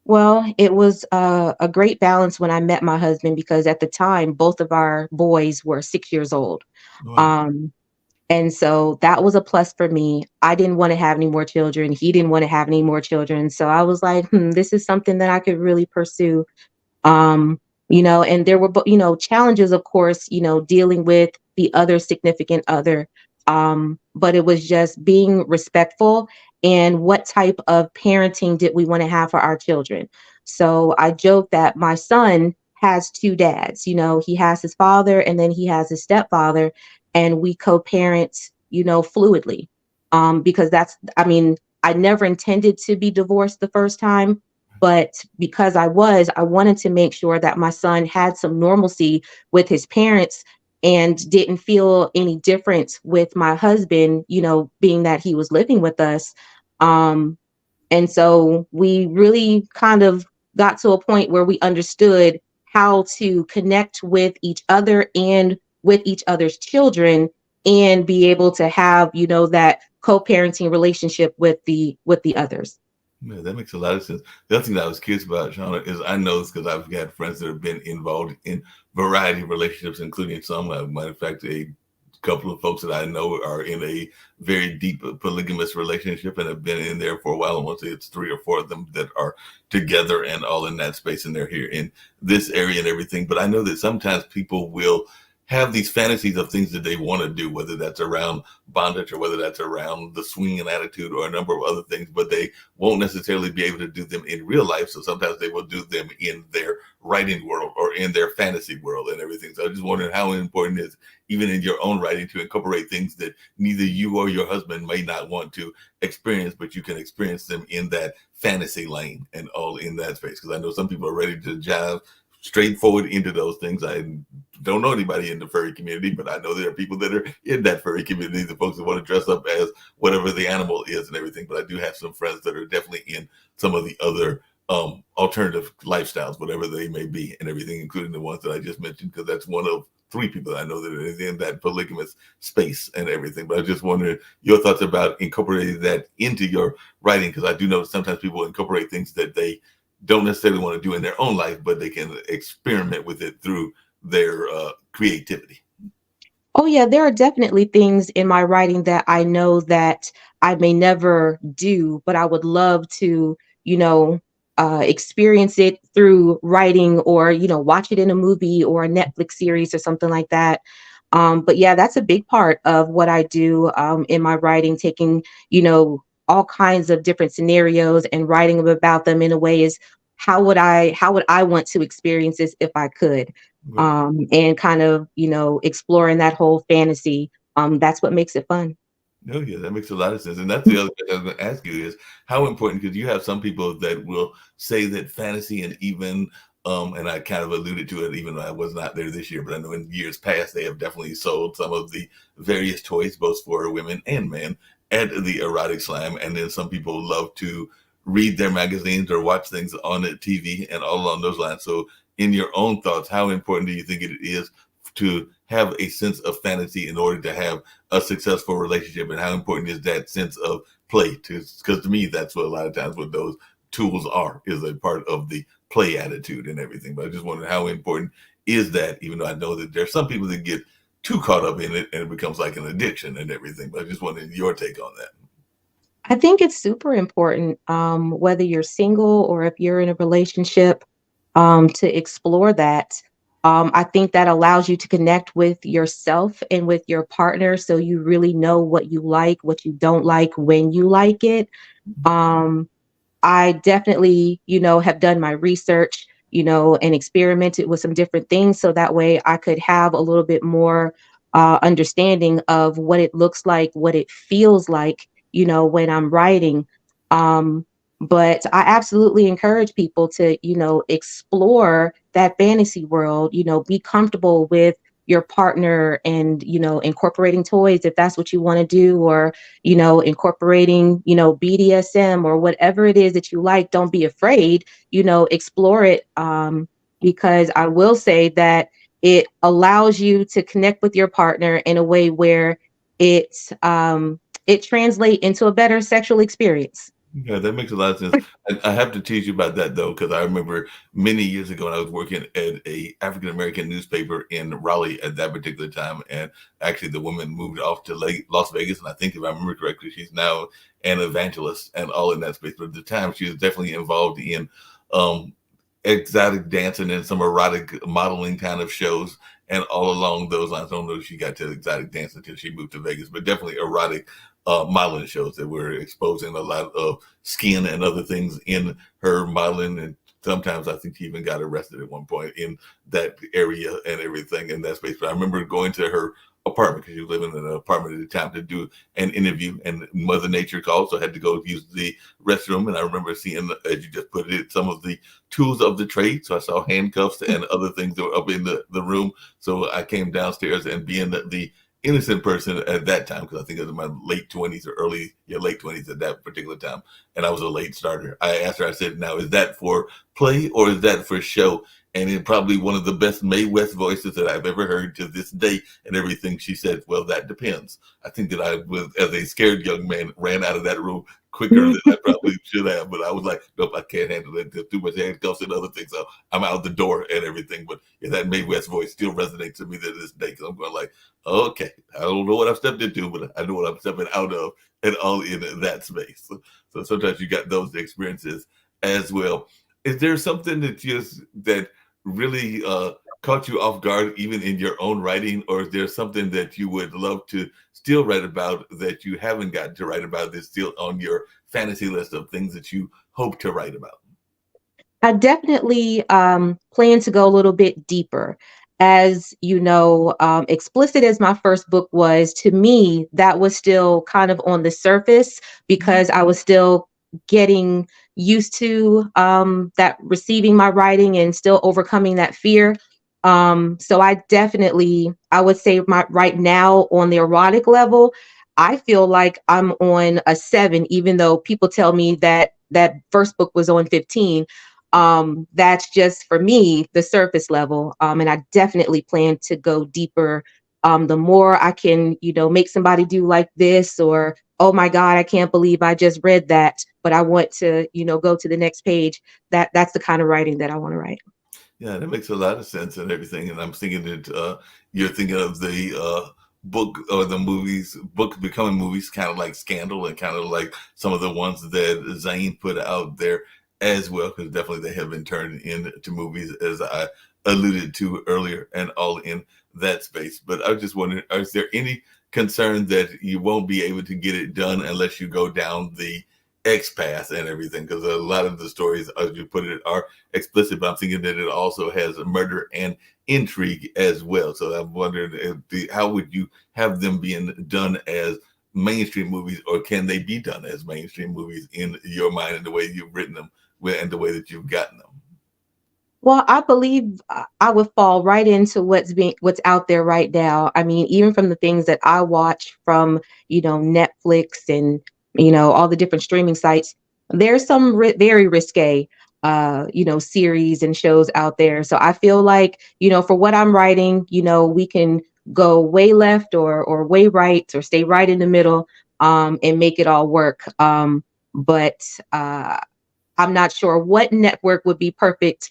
Well, it was a great balance when I met my husband because at the time, both of our boys were 6 years old. Wow. Um, And so that was a plus for me. I didn't want to have any more children. He didn't want to have any more children. So I was like, this is something that I could really pursue. um and there were challenges, of course, dealing with the other significant other, but it was just being respectful and what type of parenting did we want to have for our children. So I joke that my son has two dads. He has his father and then he has his stepfather, and we co-parent fluidly, because I never intended to be divorced the first time, but because I wanted to make sure that my son had some normalcy with his parents and didn't feel any difference with my husband, being that he was living with us. Um, and so we really kind of got to a point where we understood how to connect with each other and with each other's children and be able to have, that co-parenting relationship with the others. Yeah, that makes a lot of sense. The other thing that I was curious about, Shauna, is I know this because I've got friends that have been involved in variety of relationships, including some. Matter of fact, a couple of folks that I know are in a very deep polygamous relationship and have been in there for a while. I want to say it's three or four of them that are together and all in that space, and they're here in this area and everything. But I know that sometimes people will have these fantasies of things that they want to do, whether that's around bondage or whether that's around the swinging attitude or a number of other things, but they won't necessarily be able to do them in real life. So sometimes they will do them in their writing world or in their fantasy world and everything. So I just wondering how important it is, even in your own writing, to incorporate things that neither you or your husband may not want to experience, but you can experience them in that fantasy lane and all in that space. Because I know some people are ready to jive straightforward into those things. I don't know anybody in the furry community, but I know there are people that are in that furry community, the folks that want to dress up as whatever the animal is and everything. But I do have some friends that are definitely in some of the other alternative lifestyles, whatever they may be, and everything, including the ones that I just mentioned, because that's one of three people that I know that are in that polygamous space and everything. But I was just wondering your thoughts about incorporating that into your writing, because I do know sometimes people incorporate things that they don't necessarily want to do in their own life, but they can experiment with it through their creativity. Oh yeah, there are definitely things in my writing that I know that I may never do, but I would love to, you know, experience it through writing or, watch it in a movie or a Netflix series or something like that. But yeah, that's a big part of what I do in my writing, taking, all kinds of different scenarios and writing about them in a way is how would I want to experience this if I could? Right. And kind of, exploring that whole fantasy. That's what makes it fun. No, yeah, that makes a lot of sense. And that's the other thing I was going to ask you is how important, because you have some people that will say that fantasy and even, and I kind of alluded to it, even though I was not there this year, but I know in years past they have definitely sold some of the various toys, both for women and men, at the erotic slam. And then some people love to read their magazines or watch things on the TV and all along those lines. So, in your own thoughts, how important do you think it is to have a sense of fantasy in order to have a successful relationship, and how important is that sense of play? Because to me, that's what a lot of times what those tools are, is a part of the play attitude and everything. But I just wonder how important is that, even though I know that there's some people that get too caught up in it and it becomes like an addiction and everything. But I just wanted your take on that. I think it's super important, whether you're single or if you're in a relationship, to explore that. I think that allows you to connect with yourself and with your partner so you really know what you like, what you don't like, when you like it. Um, I definitely, have done my research, and experimented with some different things so that way I could have a little bit more understanding of what it looks like, what it feels like, when I'm writing. Um, but I absolutely encourage people to, explore that fantasy world, be comfortable with your partner and, incorporating toys if that's what you want to do, or incorporating, BDSM or whatever it is that you like. Don't be afraid, explore it. Because I will say that it allows you to connect with your partner in a way where it translates into a better sexual experience. Yeah, that makes a lot of sense. I have to tease you about that though, because I remember many years ago when I was working at a African American newspaper in Raleigh at that particular time, and actually the woman moved off to Las Vegas, and I think if I remember correctly, she's now an evangelist and all in that space. But at the time, she was definitely involved in um, exotic dancing and some erotic modeling kind of shows and all along those lines. I don't know if she got to exotic dancing until she moved to Vegas, but definitely erotic modeling shows that were exposing a lot of skin and other things in her modeling. And sometimes I think she even got arrested at one point in that area and everything in that space. But I remember going to her apartment, because she was living in an apartment at the time, to do an interview, and Mother Nature called, so I had to go use the restroom. And I remember seeing, as you just put it, some of the tools of the trade. So I saw handcuffs and other things that were up in the room. So I came downstairs, and being the innocent person at that time, because I think it was in my late 20s or late 20s at that particular time, and I was a late starter. I asked her, I said, now, is that for play or is that for show? And in probably one of the best Mae West voices that I've ever heard to this day and everything, she said, well, that depends. I think that I was, as a scared young man, ran out of that room quicker than I probably should have. But I was like, nope, I can't handle it. There's too much handcuffs and other things. So I'm out the door and everything. But yeah, that Mae West voice still resonates to me to this day. Because I'm going like, okay, I don't know what I've stepped into, but I know what I'm stepping out of, and all in that space. So sometimes you got those experiences as well. Is there something that really caught you off guard, even in your own writing, or is there something that you would love to still write about that you haven't gotten to write about that's still on your fantasy list of things that you hope to write about? I definitely plan to go a little bit deeper. As you know, explicit as my first book was, to me, that was still kind of on the surface because I was still getting used to that receiving my writing and still overcoming that fear. So I would say right now on the erotic level, I feel like I'm on a 7, even though people tell me that that first book was on 15. That's just for me the surface level, and I definitely plan to go deeper. The more I can, make somebody do like this, or oh my god, I can't believe I just read that, but I want to, go to the next page. That's the kind of writing that I want to write. Yeah, that makes a lot of sense and everything. And I'm thinking that you're thinking of the book or the book becoming movies, kind of like Scandal and kind of like some of the ones that Zane put out there as well, because definitely they have been turned into movies, as I alluded to earlier, and all in that space. But I was just wondering, is there any concern that you won't be able to get it done unless you go down the X path and everything? Because a lot of the stories, as you put it, are explicit, but I'm thinking that it also has murder and intrigue as well. So I'm wondering how would you have them being done as mainstream movies, or can they be done as mainstream movies in your mind and the way you've written them and the way that you've gotten them? Well, I believe I would fall right into what's out there right now. I mean, even from the things that I watch from, Netflix and, all the different streaming sites, there's some very risque, series and shows out there. So I feel like, for what I'm writing, we can go way left or way right or stay right in the middle, and make it all work. But I'm not sure what network would be perfect,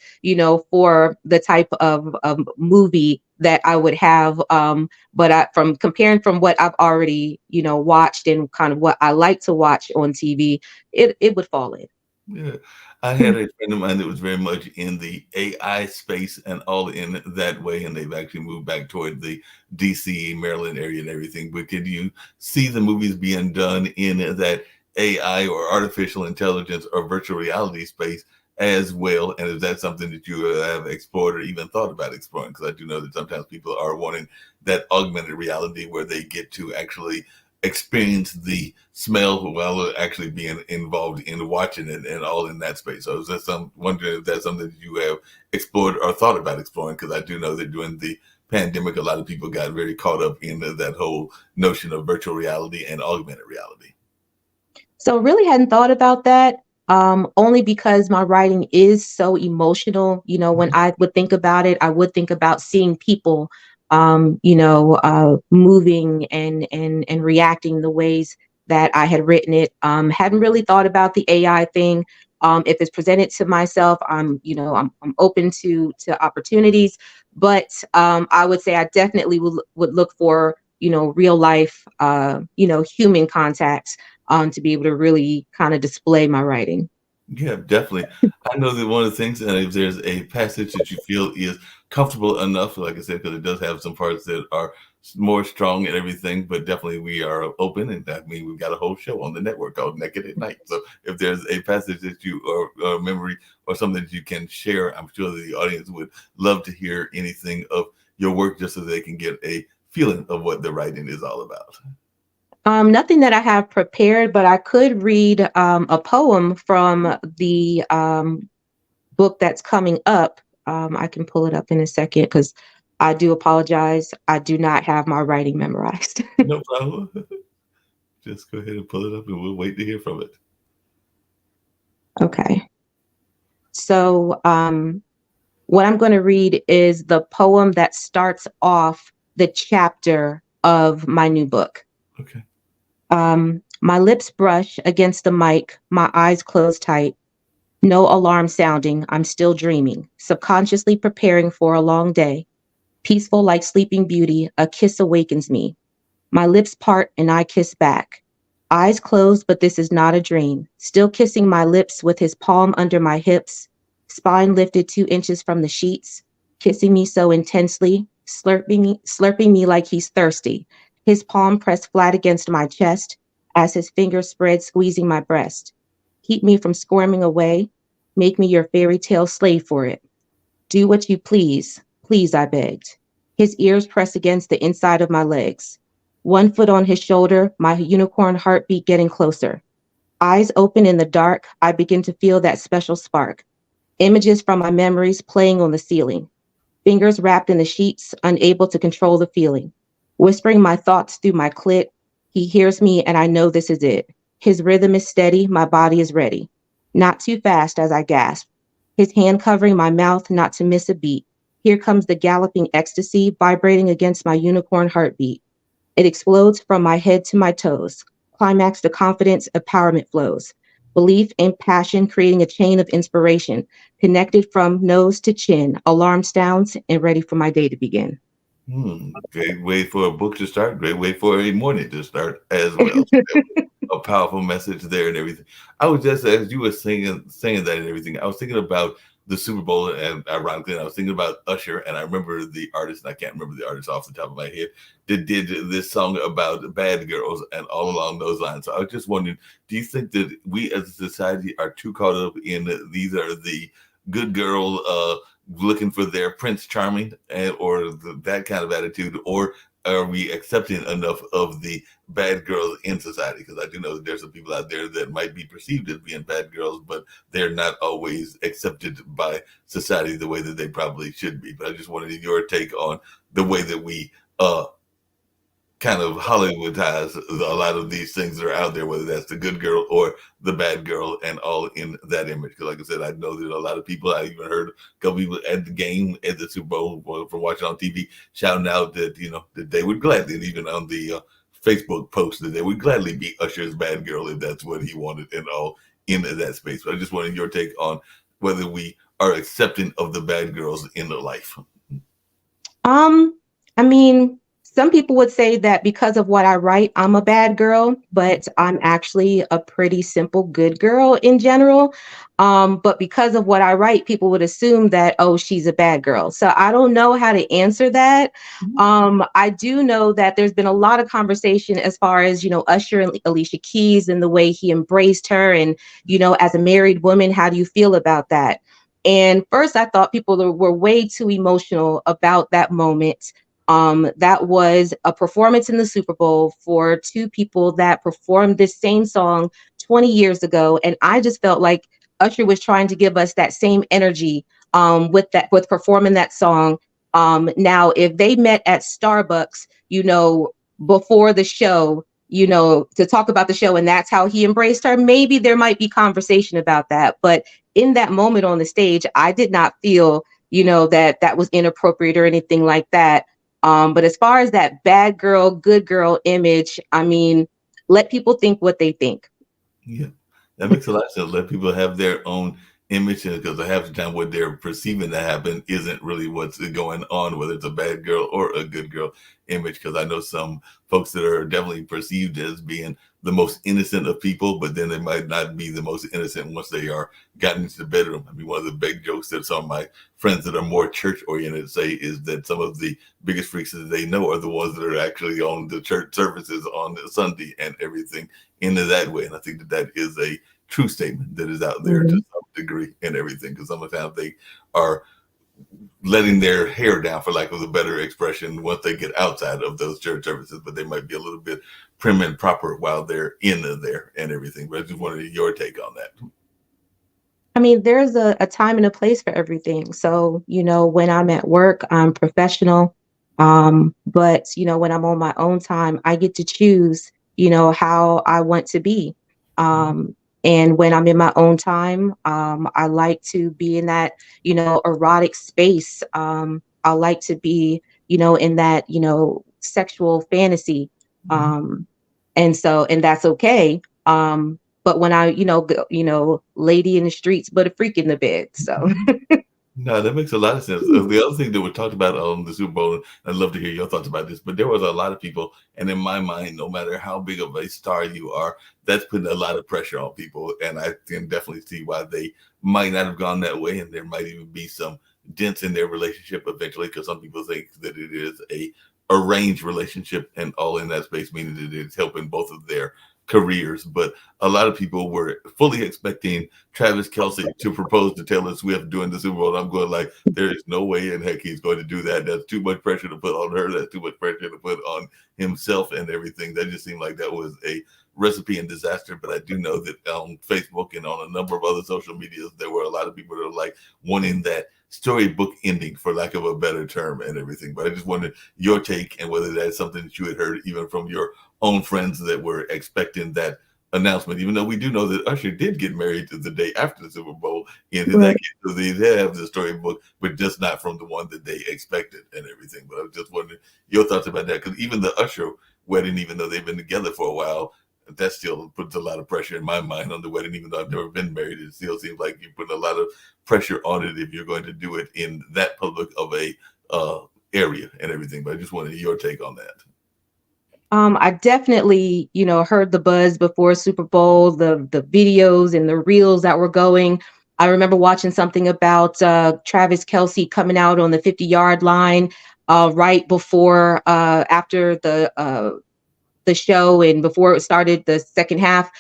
for the type of movie that I would have. But from comparing from what I've already, watched and kind of what I like to watch on TV, it would fall in. Yeah. I had a friend of mine that was very much in the AI space and all in that way, and they've actually moved back toward the DC, Maryland area and everything. But could you see the movies being done in that AI or artificial intelligence or virtual reality space as well? And is that something that you have explored or even thought about exploring? Because I do know that sometimes people are wanting that augmented reality where they get to actually experience the smell while actually being involved in watching it and all in that space. So is that wondering if that's something that you have explored or thought about exploring? Because I do know that during the pandemic, a lot of people got very caught up in that whole notion of virtual reality and augmented reality. So really hadn't thought about that. Only because my writing is so emotional. When I would think about it, I would think about seeing people, moving and reacting the ways that I had written it. Hadn't really thought about the AI thing. If it's presented to myself, I'm open to opportunities. But I would say I definitely would look for, real life, human contact, to be able to really kind of display my writing. Yeah, definitely. I know that one of the things, and if there's a passage that you feel is comfortable enough, like I said, because it does have some parts that are more strong and everything, but definitely we are open, and that means we've got a whole show on the network called Naked at Night. So if there's a passage that you or memory or something that you can share, I'm sure that the audience would love to hear anything of your work, just so they can get a feeling of what the writing is all about. Nothing that I have prepared, but I could read a poem from the book that's coming up. I can pull it up in a second because I do apologize. I do not have my writing memorized. No problem. Just go ahead and pull it up, and we'll wait to hear from it. Okay. So, what I'm going to read is the poem that starts off the chapter of my new book. Okay. My lips brush against the mic, my eyes close tight. No alarm sounding, I'm still dreaming, subconsciously preparing for a long day. Peaceful like sleeping beauty, a kiss awakens me. My lips part and I kiss back. Eyes closed, but this is not a dream. Still kissing my lips with his palm under my hips, spine lifted 2 inches from the sheets, kissing me so intensely, slurping me like he's thirsty. His palm pressed flat against my chest as his fingers spread, squeezing my breast. Keep me from squirming away. Make me your fairy tale slave for it. Do what you please, please, I begged. His ears pressed against the inside of my legs. 1 foot on his shoulder, my unicorn heartbeat getting closer. Eyes open in the dark, I begin to feel that special spark. Images from my memories playing on the ceiling. Fingers wrapped in the sheets, unable to control the feeling. Whispering my thoughts through my clit, he hears me and I know this is it. His rhythm is steady, my body is ready. Not too fast as I gasp. His hand covering my mouth not to miss a beat. Here comes the galloping ecstasy vibrating against my unicorn heartbeat. It explodes from my head to my toes. Climax to confidence, empowerment flows. Belief and passion creating a chain of inspiration, connected from nose to chin, alarm sounds, and ready for my day to begin. Great way for a book to start. Great way for a morning to start as well. A powerful message there and everything. I was just as you were saying that and everything. I was thinking about the Super Bowl and ironically, I was thinking about Usher and I remember the artist. And I can't remember the artist off the top of my head that did this song about bad girls and all along those lines. So I was just wondering, do you think that we as a society are too caught up in these are the good girl looking for their Prince Charming or that kind of attitude, or are we accepting enough of the bad girls in society? Because I do know that there's some people out there that might be perceived as being bad girls, but they're not always accepted by society the way that they probably should be. But I just wanted your take on the way that we kind of Hollywoodize a lot of these things that are out there, whether that's the good girl or the bad girl, and all in that image. Because, like I said, I know that a lot of people, I even heard a couple people at the game at the Super Bowl from watching on TV shouting out that, that they would gladly, and even on the Facebook post, that they would gladly be Usher's bad girl if that's what he wanted and all in that space. But I just wanted your take on whether we are accepting of the bad girls in their life. Um, I mean, some people would say that because of what I write, I'm a bad girl, but I'm actually a pretty simple good girl in general. But because of what I write, people would assume that, oh, she's a bad girl. So I don't know how to answer that. I do know that there's been a lot of conversation as far as, Usher and Alicia Keys and the way he embraced her. And, as a married woman, how do you feel about that? And first, I thought people were way too emotional about that moment. That was a performance in the Super Bowl for two people that performed this same song 20 years ago. And I just felt like Usher was trying to give us that same energy with performing that song. Now, if they met at Starbucks, before the show, to talk about the show, and that's how he embraced her, maybe there might be conversation about that. But in that moment on the stage, I did not feel, that was inappropriate or anything like that. But as far as that bad girl, good girl image, I mean, let people think what they think. Yeah, that makes a lot of sense. Let people have their own image, because half the time what they're perceiving to happen isn't really what's going on, whether it's a bad girl or a good girl image. Because I know some folks that are definitely perceived as being the most innocent of people, but then they might not be the most innocent once they are gotten into the bedroom. I mean, one of the big jokes that some of my friends that are more church oriented say is that some of the biggest freaks that they know are the ones that are actually on the church services on Sunday and everything into that way. And I think that that is a true statement that is out there to Mhm. some degree and everything, because sometimes they are letting their hair down, for lack of a better expression, once they get outside of those church services, but they might be a little bit prim and proper while they're in there and everything. But I just wanted your take on that. I mean, there's a time and a place for everything. So, when I'm at work, I'm professional. But, when I'm on my own time, I get to choose, how I want to be. Um, and when I'm in my own time, I like to be in that, erotic space. I like to be, in that, sexual fantasy. Um, And that's okay. But when I, lady in the streets, but a freak in the bed. So No, that makes a lot of sense. The other thing that we talked about on the Super Bowl, I'd love to hear your thoughts about this, but there was a lot of people, and in my mind, no matter how big of a star you are, that's putting a lot of pressure on people. And I can definitely see why they might not have gone that way. And there might even be some dents in their relationship eventually, because some people think that it is a arranged relationship and all in that space, meaning that it's helping both of their careers. But a lot of people were fully expecting Travis Kelsey to propose to Taylor Swift during the Super Bowl. I'm going like, there is no way in heck he's going to do that. That's too much pressure to put on her. That's too much pressure to put on himself and everything. That just seemed like that was a recipe in disaster. But I do know that on Facebook and on a number of other social medias, there were a lot of people that are like wanting that storybook ending, for lack of a better term, and everything. But I just wanted your take and whether that's something that you had heard even from your own friends that were expecting that announcement, even though we do know that Usher did get married the day after the Super Bowl in his right. case, so they did have the storybook, but just not from the one that they expected and everything. But I was just wondering your thoughts about that, because even the Usher wedding, even though they've been together for a while, that still puts a lot of pressure in my mind on the wedding. Even though I've never been married, it still seems like you're putting a lot of pressure on it if you're going to do it in that public of a area and everything. But I just wanted your take on that. I definitely, heard the buzz before Super Bowl, the videos and the reels that were going. I remember watching something about Travis Kelsey coming out on the 50-yard line right before after the show and before it started the second half.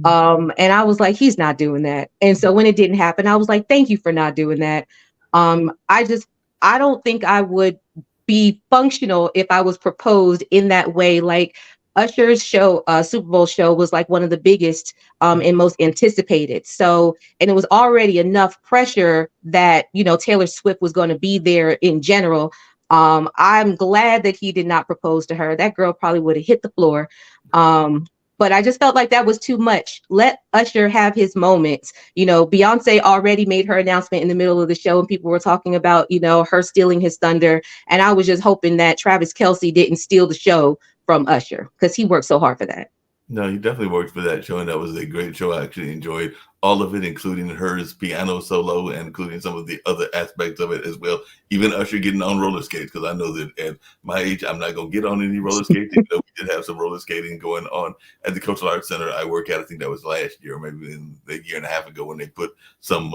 And I was like, he's not doing that. And so when it didn't happen, I was like, thank you for not doing that. I just, I don't think I would be functional if I was proposed in that way. Like Usher's show, Super Bowl show was like one of the biggest and most anticipated. So, and it was already enough pressure that, Taylor Swift was going to be there in general. I'm glad that he did not propose to her. That girl probably would have hit the floor. Um, but I just felt like that was too much. Let Usher have his moments. Beyonce already made her announcement in the middle of the show, and people were talking about, her stealing his thunder. And I was just hoping that Travis Kelsey didn't steal the show from Usher because he worked so hard for that. No, he definitely worked for that show, and that was a great show. I actually enjoyed all of it, including hers piano solo and including some of the other aspects of it as well. Even Usher getting on roller skates, because I know that at my age, I'm not going to get on any roller skates. Even though we did have some roller skating going on at the Cultural Arts Center I work at. I think that was last year, or maybe in a year and a half ago, when they put some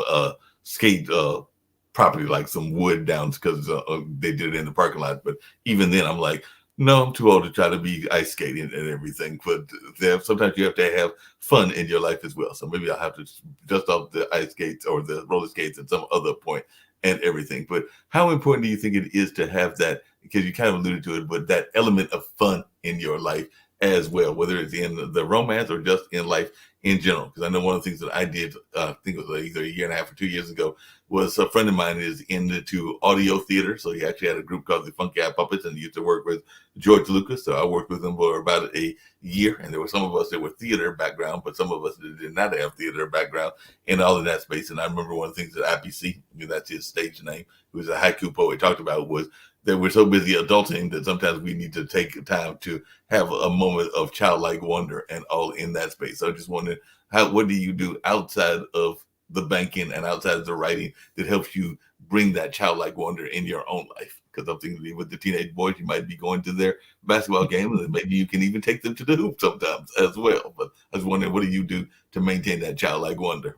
skate property, like some wood down, because they did it in the parking lot. But even then, I'm like, no, I'm too old to try to be ice skating and everything. But sometimes you have to have fun in your life as well. So maybe I'll have to dust off the ice skates or the roller skates at some other point and everything. But how important do you think it is to have that? Because you kind of alluded to it, but that element of fun in your life as well, whether it's in the romance or just in life in general. Because I know one of the things that I did, I think it was either a year and a half or 2 years ago, was a friend of mine is into audio theater. So he actually had a group called the Funky Eye Puppets, and he used to work with George Lucas. So I worked with him for about a year. And there were some of us that were theater background, but some of us that did not have theater background in all of that space. And I remember one of the things that IPC, that's his stage name, who was a haiku poet, talked about was that we're so busy adulting that sometimes we need to take time to have a moment of childlike wonder and all in that space. So I just wondered, what do you do outside of the banking and outside of the writing that helps you bring that childlike wonder in your own life? Because I'm thinking with the teenage boys, you might be going to their basketball game, and maybe you can even take them to the hoop sometimes as well. But I was wondering, what do you do to maintain that childlike wonder?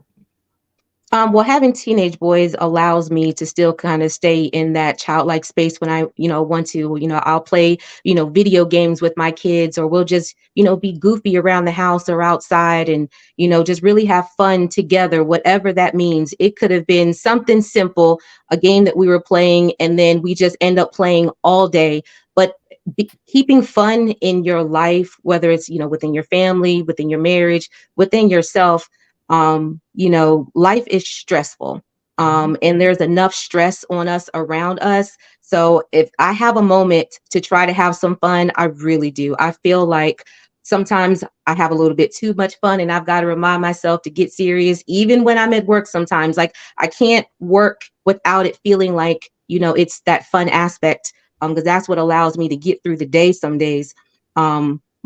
Well, having teenage boys allows me to still kind of stay in that childlike space when I, want to, I'll play, video games with my kids, or we'll just, be goofy around the house or outside and, just really have fun together, whatever that means. It could have been something simple, a game that we were playing, and then we just end up playing all day. But keeping fun in your life, whether it's, within your family, within your marriage, within yourself, life is stressful. And there's enough stress on us around us. So if I have a moment to try to have some fun, I really do. I feel like sometimes I have a little bit too much fun, and I've got to remind myself to get serious, even when I'm at work sometimes. Like I can't work without it feeling like, it's that fun aspect. Because that's what allows me to get through the day some days.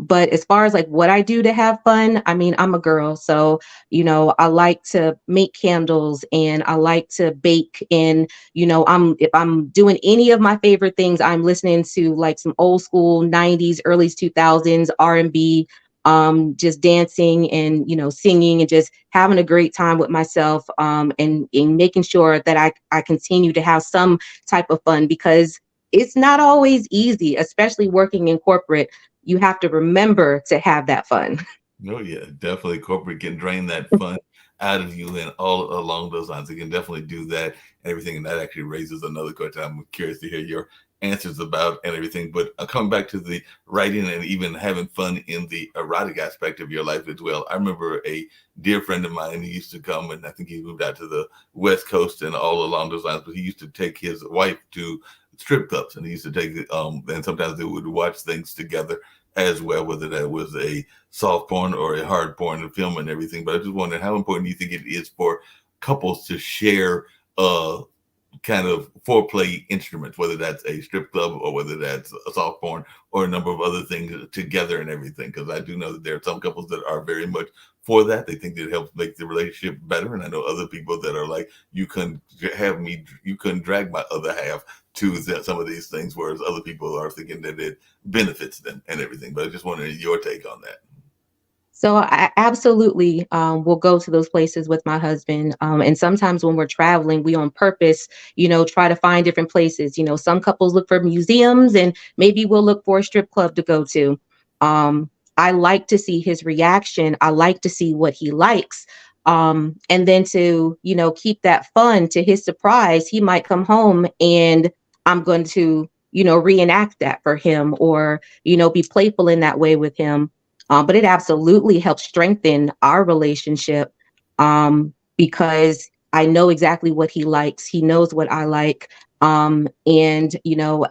But as far as like what I do to have fun, I mean, I'm a girl. So, I like to make candles and I like to bake. And, if I'm doing any of my favorite things, I'm listening to like some old school 90s, early 2000s R&B, just dancing and, singing and just having a great time with myself, and making sure that I continue to have some type of fun because it's not always easy, especially working in corporate. You have to remember to have that fun. Oh yeah, definitely. Corporate can drain that fun out of you, and all along those lines, it can definitely do that and everything. And that actually raises another question. I'm curious to hear your answers about and everything. But coming back to the writing and even having fun in the erotic aspect of your life as well. I remember a dear friend of mine. He used to come, and I think he moved out to the West Coast and all along those lines. But he used to take his wife to strip clubs, and he used to take and sometimes they would watch things together as well, whether that was a soft porn or a hard porn film and everything. But I just wondered how important do you think it is for couples to share kind of foreplay instruments, whether that's a strip club or whether that's a soft porn or a number of other things together and everything. Because I do know that there are some couples that are very much for that. They think that it helps make the relationship better. And I know other people that are like, you couldn't drag my other half to some of these things, whereas other people are thinking that it benefits them and everything. But I just wanted your take on that. So I absolutely will go to those places with my husband. And sometimes when we're traveling, we on purpose, try to find different places. Some couples look for museums and maybe we'll look for a strip club to go to. I like to see his reaction. I like to see what he likes. And then to, keep that fun to his surprise, he might come home and I'm going to, reenact that for him or, be playful in that way with him. But it absolutely helps strengthen our relationship, because I know exactly what he likes. He knows what I like. And,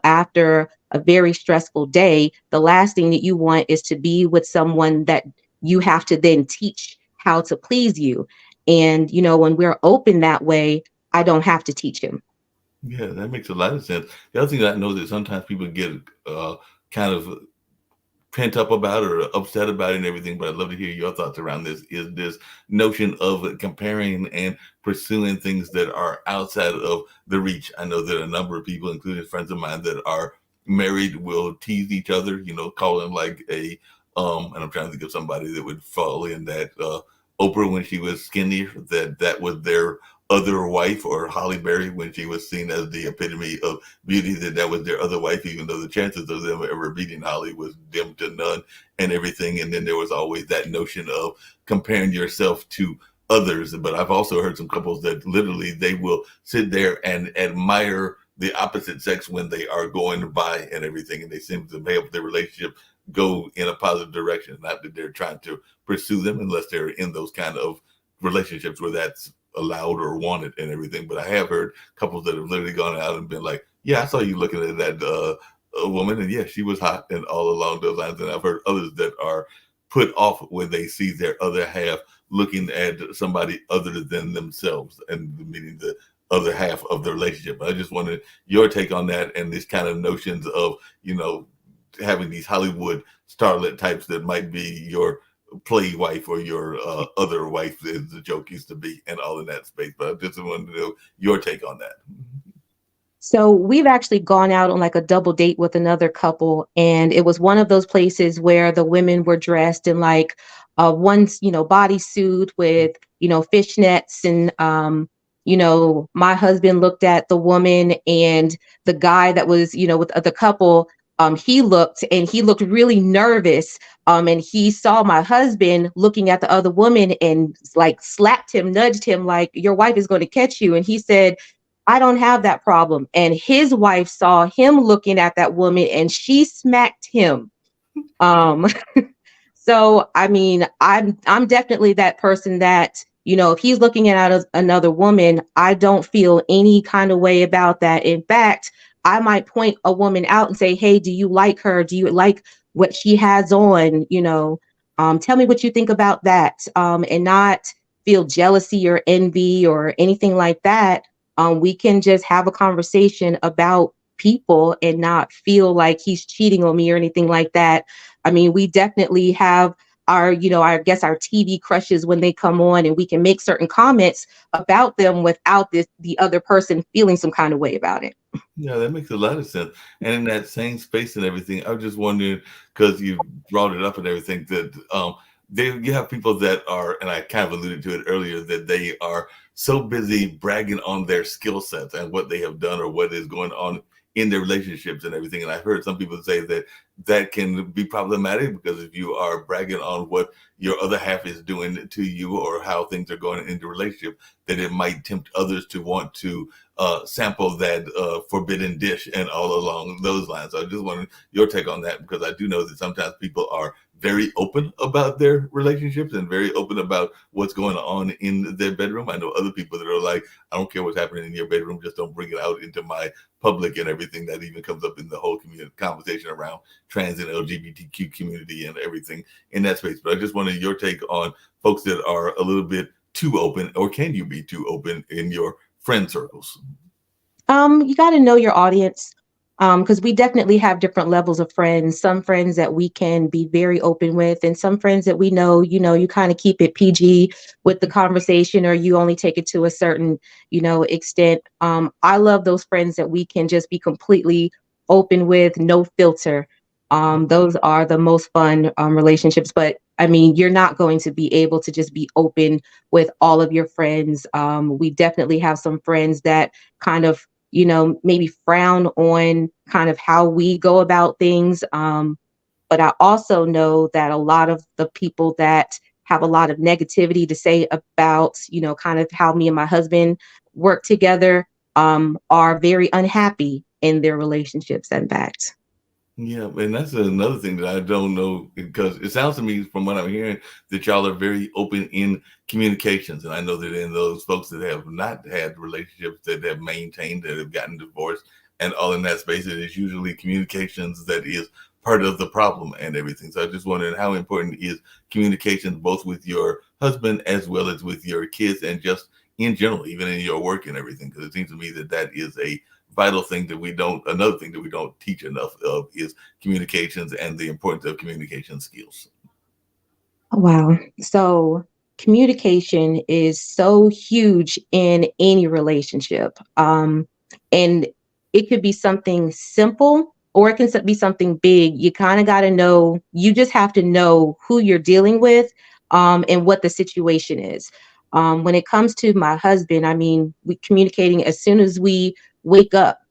after a very stressful day, the last thing that you want is to be with someone that you have to then teach how to please you. And, when we're open that way, I don't have to teach him. Yeah, that makes a lot of sense. The other thing that I know that sometimes people get kind of pent up about or upset about it and everything, but I'd love to hear your thoughts around this. Is this notion of comparing and pursuing things that are outside of the reach? I know that a number of people, including friends of mine that are married, will tease each other, call them like and I'm trying to think of somebody that would fall in that Oprah when she was skinnier, that was their other wife, or Holly Berry when she was seen as the epitome of beauty, that was their other wife, even though the chances of them ever beating Holly was dim to none and everything. And then there was always that notion of comparing yourself to others. But I've also heard some couples that literally they will sit there and admire the opposite sex when they are going by and everything, and they seem to help their relationship go in a positive direction. Not that they're trying to pursue them unless they're in those kind of relationships where that's allowed or wanted and everything. But I have heard couples that have literally gone out and been like, yeah, I saw you looking at that woman, and yeah, she was hot, and all along those lines. And I've heard others that are put off when they see their other half looking at somebody other than themselves, and meaning the other half of the relationship. I just wanted your take on that and these kind of notions of, having these Hollywood starlet types that might be your play wife or your other wife, as the joke used to be, and all in that space. But I just wanted to know your take on that. So we've actually gone out on like a double date with another couple, and it was one of those places where the women were dressed in like one, bodysuit with, fishnets, and my husband looked at the woman and the guy that was, with the couple. He looked really nervous. And he saw my husband looking at the other woman and like slapped him, nudged him, like, your wife is going to catch you. And he said, I don't have that problem. And his wife saw him looking at that woman and she smacked him. Um, so I mean, I'm definitely that person that, if he's looking at another woman, I don't feel any kind of way about that. In fact, I might point a woman out and say, hey, do you like her? Do you like what she has on? Tell me what you think about that. And not feel jealousy or envy or anything like that. We can just have a conversation about people and not feel like he's cheating on me or anything like that. I mean, we definitely have our, I guess our TV crushes when they come on, and we can make certain comments about them without the other person feeling some kind of way about it. Yeah, that makes a lot of sense. And in that same space and everything, I was just wondering because you brought it up and everything that you have people that are, and I kind of alluded to it earlier, that they are so busy bragging on their skill sets and what they have done or what is going on in their relationships and everything. And I've heard some people say that that can be problematic because if you are bragging on what your other half is doing to you or how things are going in the relationship, that it might tempt others to want to sample that forbidden dish and all along those lines. So I just wanted your take on that because I do know that sometimes people are very open about their relationships and very open about what's going on in their bedroom. I know other people that are like, I don't care what's happening in your bedroom, just don't bring it out into my public and everything. That even comes up in the whole community conversation around trans and LGBTQ community and everything in that space. But I just wanted your take on folks that are a little bit too open, or can you be too open in your friend circles? You got to know your audience, because we definitely have different levels of friends. Some friends that we can be very open with, and some friends that we know, you kind of keep it PG with the conversation, or you only take it to a certain, extent. I love those friends that we can just be completely open with, no filter. Those are the most fun relationships. But I mean, you're not going to be able to just be open with all of your friends. We definitely have some friends that kind of maybe frown on kind of how we go about things. But I also know that a lot of the people that have a lot of negativity to say about, kind of how me and my husband work together, are very unhappy in their relationships, in fact. Yeah, and that's another thing that I don't know because it sounds to me from what I'm hearing that y'all are very open in communications. And I know that in those folks that have not had relationships that have maintained, that have gotten divorced and all in that space, it is usually communications that is part of the problem and everything. So I just wondering how important is communication both with your husband as well as with your kids and just in general, even in your work and everything, because it seems to me that that is a vital thing that we don't, another thing that we don't teach enough of is communications and the importance of communication skills. Wow. So communication is so huge in any relationship. And it could be something simple or it can be something big. You kind of got to know, you just have to know who you're dealing with, and what the situation is. When it comes to my husband, I mean, we communicating as soon as we wake up.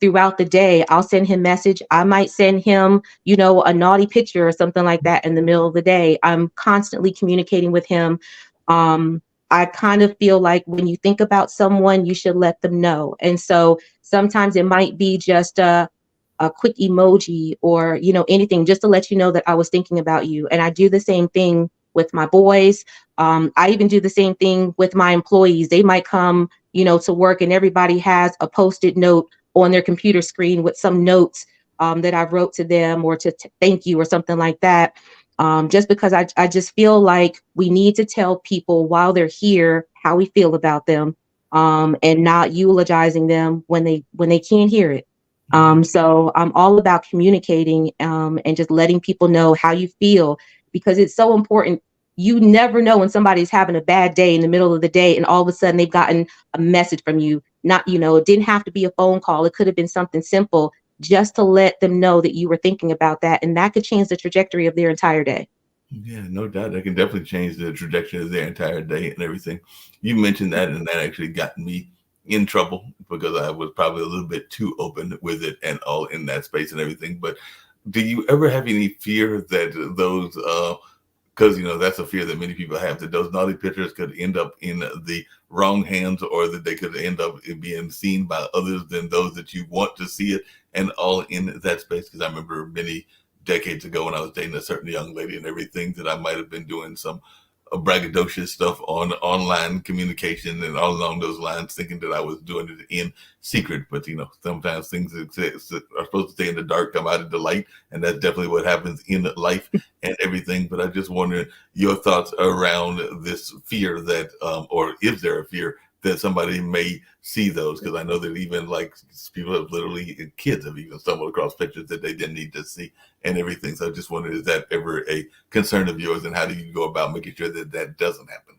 Throughout the day, I'll send him message. I might send him a naughty picture or something like that in the middle of the day. I'm constantly communicating with him. I kind of feel like when you think about someone, you should let them know. And so sometimes it might be just a quick emoji or, anything just to let you know that I was thinking about you. And I do the same thing with my boys. I even do the same thing with my employees. They might come, to work and everybody has a post-it note on their computer screen with some notes that I wrote to them or to thank you or something like that. Just because I just feel like we need to tell people while they're here how we feel about them, and not eulogizing them when they can't hear it. So I'm all about communicating, and just letting people know how you feel because it's so important. You never know when somebody's having a bad day in the middle of the day and all of a sudden they've gotten a message from you. Not, it didn't have to be a phone call. It could have been something simple just to let them know that you were thinking about that. And that could change the trajectory of their entire day. Yeah, no doubt. That can definitely change the trajectory of their entire day and everything. You mentioned that, and that actually got me in trouble because I was probably a little bit too open with it and all in that space and everything. But do you ever have any fear that those because that's a fear that many people have that those naughty pictures could end up in the wrong hands or that they could end up being seen by others than those that you want to see it and all in that space? Because I remember many decades ago when I was dating a certain young lady and everything that I might have been doing some braggadocious stuff on online communication and all along those lines, thinking that I was doing it in secret. But sometimes things that are supposed to stay in the dark come out of the light, and that's definitely what happens in life and everything. But I just wonder your thoughts around this fear that, or is there a fear that somebody may see those, because I know that even like people have literally, kids have even stumbled across pictures that they didn't need to see and everything. So I just wondered, is that ever a concern of yours, and how do you go about making sure that that doesn't happen?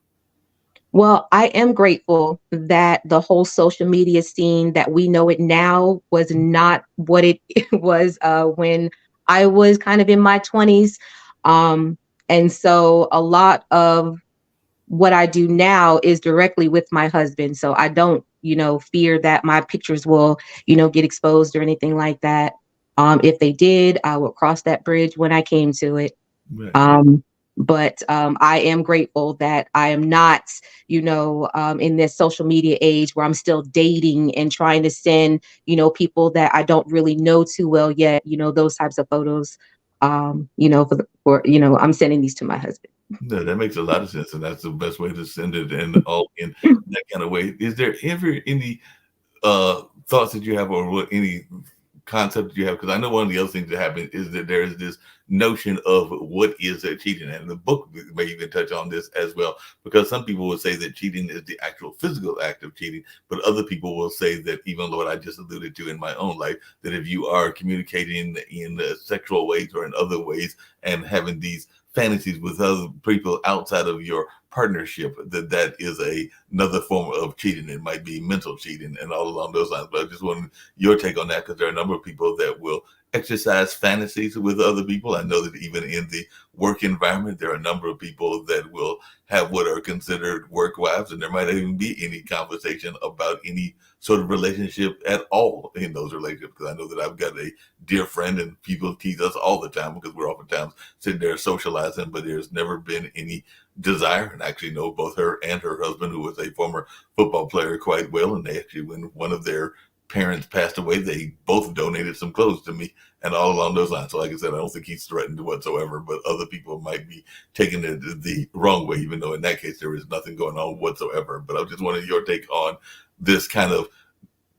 Well, I am grateful that the whole social media scene that we know it now was not what it was when I was kind of in my 20s. Um, and so a lot of what I do now is directly with my husband. So I don't, fear that my pictures will, get exposed or anything like that. If they did, I will cross that bridge when I came to it. Right. Um, but I am grateful that I am not, in this social media age where I'm still dating and trying to send, people that I don't really know too well yet, those types of photos. I'm sending these to my husband. No, that makes a lot of sense, and that's the best way to send it, and all in that kind of way. Is there ever any thoughts that you have, or what, any concept that you have? Because I know one of the other things that happen is that there is this notion of what is a cheating, and the book may even touch on this as well, because some people will say that cheating is the actual physical act of cheating, but other people will say that, even what I just alluded to in my own life, that if you are communicating in sexual ways or in other ways and having these fantasies with other people outside of your partnership, that is another form of cheating. It might be mental cheating and all along those lines. But I just wanted your take on that, because there are a number of people that will exercise fantasies with other people. I know that even in the work environment, there are a number of people that will have what are considered work wives, and there might not even be any conversation about any sort of relationship at all in those relationships. Because I know that I've got a dear friend, and people tease us all the time because we're oftentimes sitting there socializing, but there's never been any desire. And I actually know both her and her husband, who was a former football player, quite well. And they actually, when one of their parents passed away, they both donated some clothes to me and all along those lines. So like I said, I don't think he's threatened whatsoever, but other people might be taking it the wrong way, even though in that case there is nothing going on whatsoever. But I just wanted your take on this kind of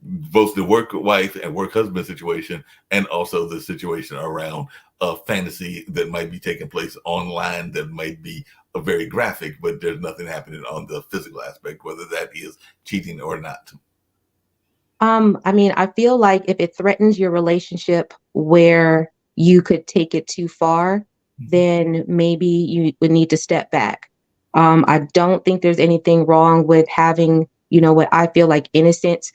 both the work wife and work husband situation, and also the situation around a fantasy that might be taking place online that might be a very graphic, but there's nothing happening on the physical aspect, whether that is cheating or not. I mean, I feel like if it threatens your relationship where you could take it too far, Mhm. then maybe you would need to step back. I don't think there's anything wrong with having, what I feel like innocent,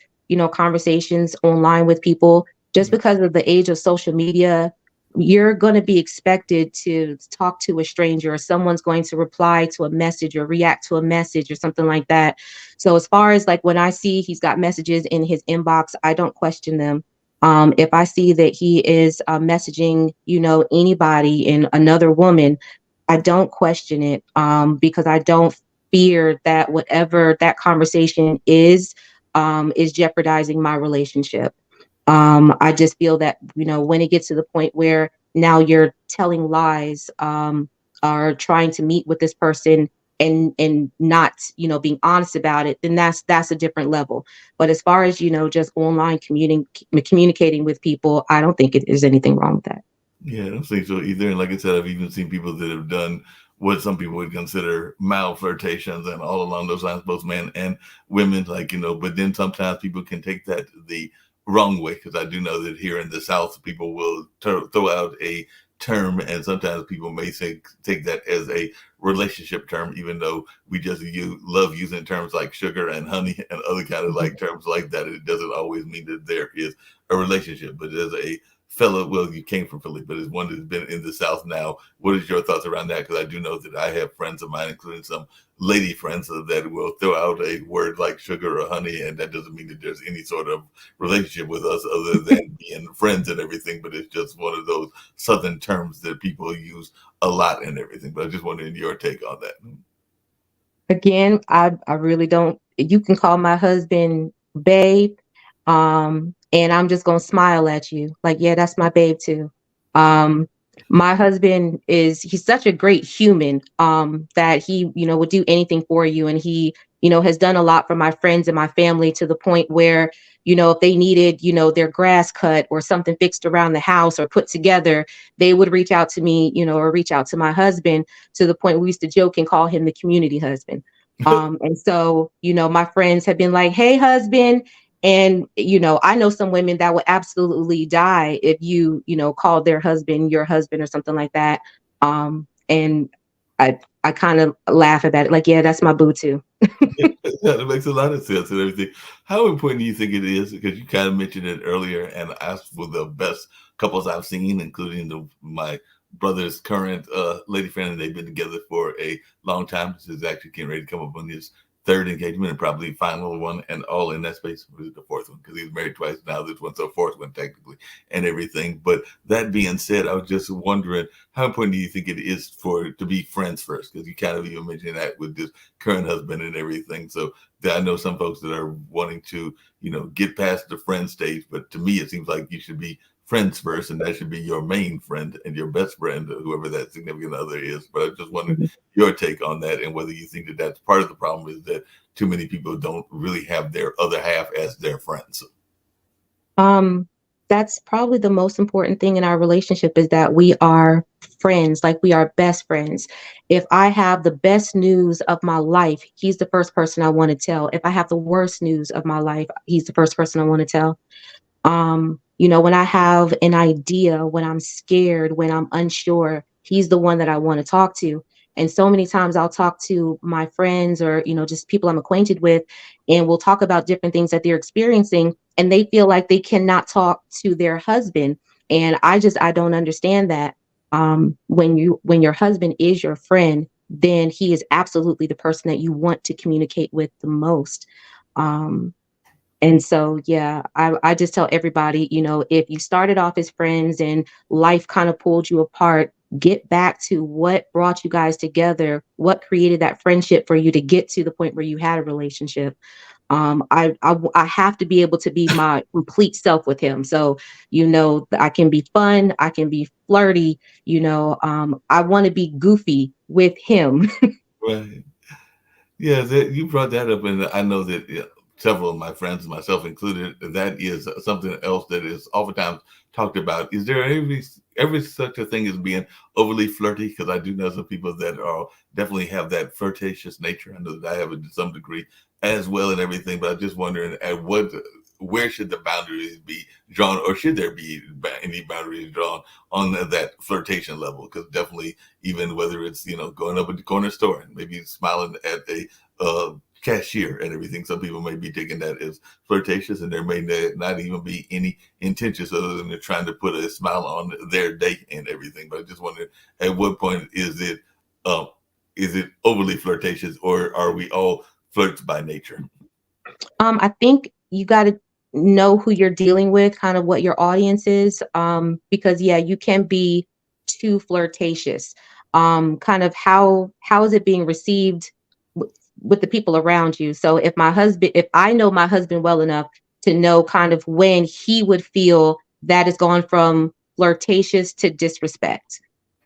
conversations online with people. Just Right. because of the age of social media, you're going to be expected to talk to a stranger, or someone's going to reply to a message or react to a message or something like that. So as far as like when I see he's got messages in his inbox, I don't question them. If I see that he is messaging, anybody and another woman, I don't question it, because I don't fear that whatever that conversation is jeopardizing my relationship. I just feel that, when it gets to the point where now you're telling lies, or trying to meet with this person and not, being honest about it, then that's a different level. But as far as, just online communicating with people, I don't think there's anything wrong with that. Yeah, I don't think so either. And like I said, I've even seen people that have done what some people would consider mild flirtations and all along those lines, both men and women. Like, but then sometimes people can take that the wrong way, because I do know that here in the South, people will throw out a term, and sometimes people may take that as a relationship term, even though we just love using terms like sugar and honey and other kind of like terms like that. It doesn't always mean that there is a relationship, but there's a fellow, well, you came from Philly, but as one that's been in the South now, what is your thoughts around that? Because I do know that I have friends of mine, including some lady friends, that will throw out a word like sugar or honey, and that doesn't mean that there's any sort of relationship with us other than being friends and everything, but it's just one of those Southern terms that people use a lot and everything. But I just wanted your take on that. Again, I really don't. You can call my husband babe, and I'm just gonna smile at you like, yeah, that's my babe too. Um, my husband he's such a great human, that he, would do anything for you, and he, has done a lot for my friends and my family, to the point where, if they needed, their grass cut or something fixed around the house or put together, they would reach out to me, or reach out to my husband, to the point we used to joke and call him the community husband. And so, my friends have been like, hey, husband. And, I know some women that would absolutely die if called their husband your husband or something like that. And I kind of laugh about it, like, yeah, that's my boo too. Yeah, that makes a lot of sense and everything. How important do you think it is? Because you kind of mentioned it earlier, and asked for the best couples I've seen, including my brother's current lady friend, and they've been together for a long time. This is actually getting ready to come up on his third engagement and probably final one, and all in that space. Was the fourth one? Because he was married twice now. This one's the fourth one technically, and everything. But that being said, I was just wondering, how important do you think it is for to be friends first? Because you kind of even mentioned that with this current husband and everything. So I know some folks that are wanting to, get past the friend stage, but to me, it seems like you should be friends first, and that should be your main friend and your best friend, whoever that significant other is. But I just wondered Mhm. your take on that, and whether you think that that's part of the problem is that too many people don't really have their other half as their friends. Um, that's probably the most important thing in our relationship is that we are friends, like we are best friends. If I have the best news of my life, he's the first person I want to tell. If I have the worst news of my life, he's the first person I want to tell. When I have an idea, when I'm scared, when I'm unsure, he's the one that I want to talk to. And so many times I'll talk to my friends or, just people I'm acquainted with, and we'll talk about different things that they're experiencing, and they feel like they cannot talk to their husband. And I don't understand that. When your husband is your friend, then he is absolutely the person that you want to communicate with the most. Um, and so, yeah, I just tell everybody, if you started off as friends and life kind of pulled you apart, get back to what brought you guys together, what created that friendship for you to get to the point where you had a relationship. I have to be able to be my complete self with him. So, I can be fun, I can be flirty, I want to be goofy with him. Right. Yeah, that, you brought that up, and I know that, yeah, several of my friends, myself included, that is something else that is oftentimes talked about. Is there every such a thing as being overly flirty? Because I do know some people that are definitely have that flirtatious nature. I know that I have it to some degree as well and everything. But I'm just wondering, where should the boundaries be drawn, or should there be any boundaries drawn on that flirtation level? Because definitely, even whether it's going up at the corner store and maybe smiling at a cashier and everything. Some people may be taking that as flirtatious, and there may not even be any intentions other than they're trying to put a smile on their day and everything. But I just wonder, at what point um, is it overly flirtatious, or are we all flirts by nature? I think you got to know who you're dealing with, kind of what your audience is, because yeah, you can be too flirtatious. Kind of how is it being received with, with the people around you? So if I know my husband well enough to know kind of when he would feel that has gone from flirtatious to disrespect,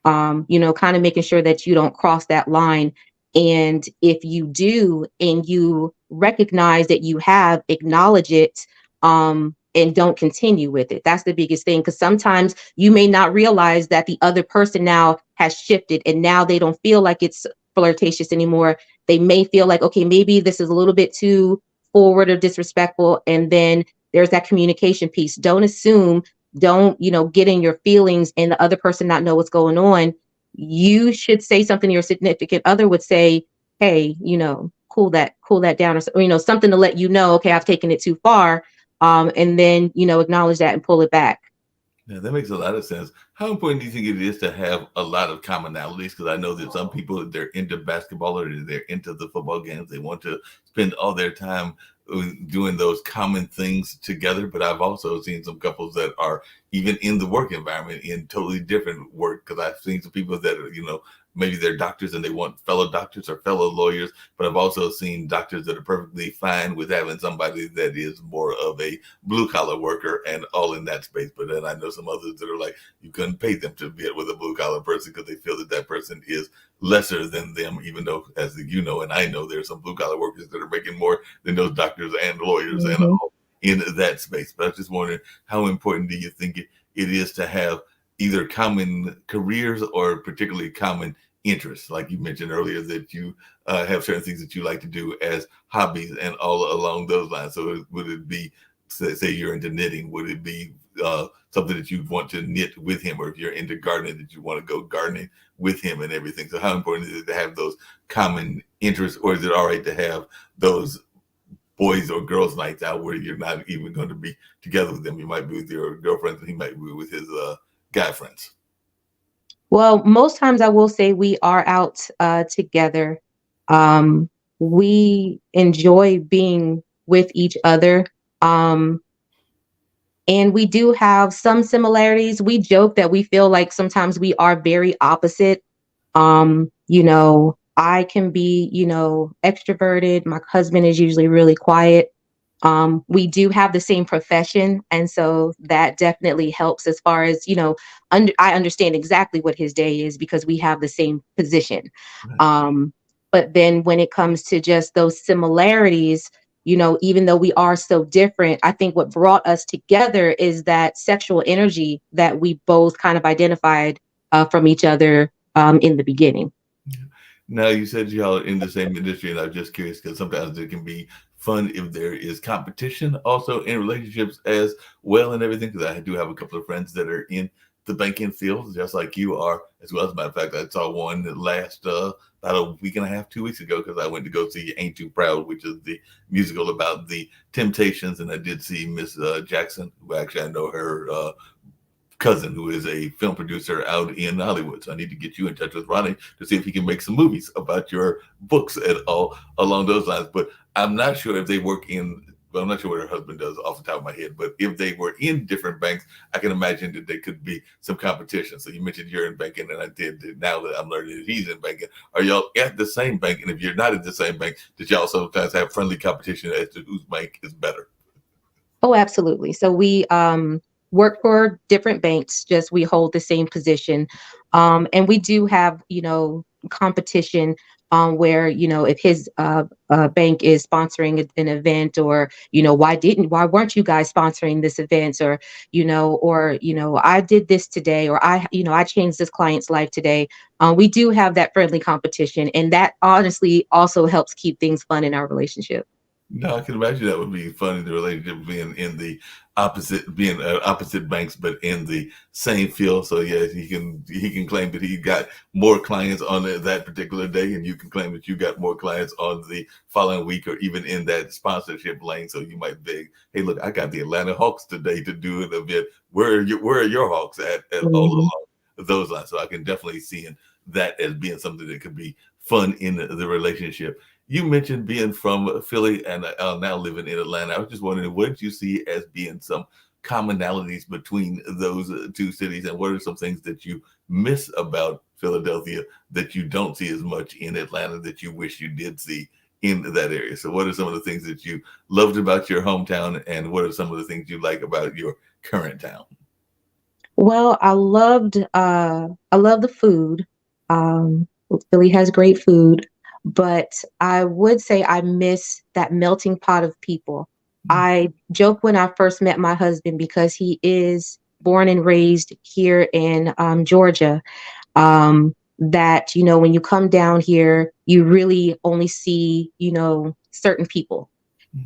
kind of making sure that you don't cross that line. And if you do, and you recognize that you have, acknowledge it, and don't continue with it. That's the biggest thing. Because sometimes you may not realize that the other person now has shifted and now they don't feel like it's flirtatious anymore. They may feel like, okay, maybe this is a little bit too forward or disrespectful. And then there's that communication piece. Don't assume, don't, get in your feelings and the other person not know what's going on. You should say something your significant other would say, hey, cool that down, or something to let you know, okay, I've taken it too far. And then, acknowledge that and pull it back. Yeah, that makes a lot of sense. How important do you think it is to have a lot of commonalities? Because I know that some people, they're into basketball or they're into the football games. They want to spend all their time doing those common things together. But I've also seen some couples that are even in the work environment in totally different work. Because I've seen some people that are, maybe they're doctors and they want fellow doctors or fellow lawyers. But I've also seen doctors that are perfectly fine with having somebody that is more of a blue collar worker and all in that space. But then I know some others that are like, you couldn't pay them to be with a blue collar person because they feel that that person is lesser than them, even though, as you know, and I know, there's some blue collar workers that are making more than those doctors and lawyers and Hmm. all in that space. But I was just wondering, how important do you think it is to have either common careers or particularly common interests, like you mentioned earlier, that you have certain things that you like to do as hobbies and all along those lines. So would it be, say you're into knitting, would it be something that you want to knit with him, or if you're into gardening, that you want to go gardening with him and everything? So how important is it to have those common interests, or is it all right to have those boys or girls nights out where you're not even going to be together with them? You might be with your girlfriends and he might be with his guy friends. Well, most times I will say we are out together. Um, we enjoy being with each other. Um, and we do have some similarities. We joke that we feel like sometimes we are very opposite. I can be, extroverted. My husband is usually really quiet. We do have the same profession, and so that definitely helps as far as, I understand exactly what his day is because we have the same position. Right. Um, but then when it comes to just those similarities, even though we are so different, I think what brought us together is that sexual energy that we both kind of identified from each other in the beginning. Now you said y'all are in the same industry, and I'm just curious because sometimes there can be fun if there is competition also in relationships as well and everything. Because I do have a couple of friends that are in the banking field, just like you are, as well. As a matter of fact, I saw one that last about a week and a half, 2 weeks ago, because I went to go see "Ain't Too Proud," which is the musical about the Temptations, and I did see Miss Jackson, who actually I know her cousin, who is a film producer out in Hollywood. So I need to get you in touch with Ronnie to see if he can make some movies about your books at all along those lines. But I'm not sure if they work in. Well, I'm not sure what her husband does off the top of my head, but if they were in different banks, I can imagine that there could be some competition. So you mentioned you're in banking, and I did. Now that I'm learning that he's in banking, are y'all at the same bank? And if you're not at the same bank, did y'all sometimes have friendly competition as to whose bank is better? Oh, absolutely. So we work for different banks, just we hold the same position. And we do have, competition where, if his bank is sponsoring an event, or, why weren't you guys sponsoring this event? I did this today, or I changed this client's life today. We do have that friendly competition. And that honestly also helps keep things fun in our relationship. No, I can imagine that would be fun in the relationship being in the opposite, being opposite banks, but in the same field. So yeah, he can claim that he got more clients on that particular day, and you can claim that you got more clients on the following week, or even in that sponsorship lane. So you might beg, "Hey, look, I got the Atlanta Hawks today to do an event. Where are your Hawks at all Mhm. along those lines?" So I can definitely see that as being something that could be fun in the relationship. You mentioned being from Philly and now living in Atlanta. I was just wondering, what did you see as being some commonalities between those two cities, and what are some things that you miss about Philadelphia that you don't see as much in Atlanta that you wish you did see in that area? So, what are some of the things that you loved about your hometown, and what are some of the things you like about your current town? Well, I love the food. Um, Philly has great food, but I would say I miss that melting pot of people. I joke when I first met my husband because he is born and raised here in Georgia. That when you come down here, you really only see certain people.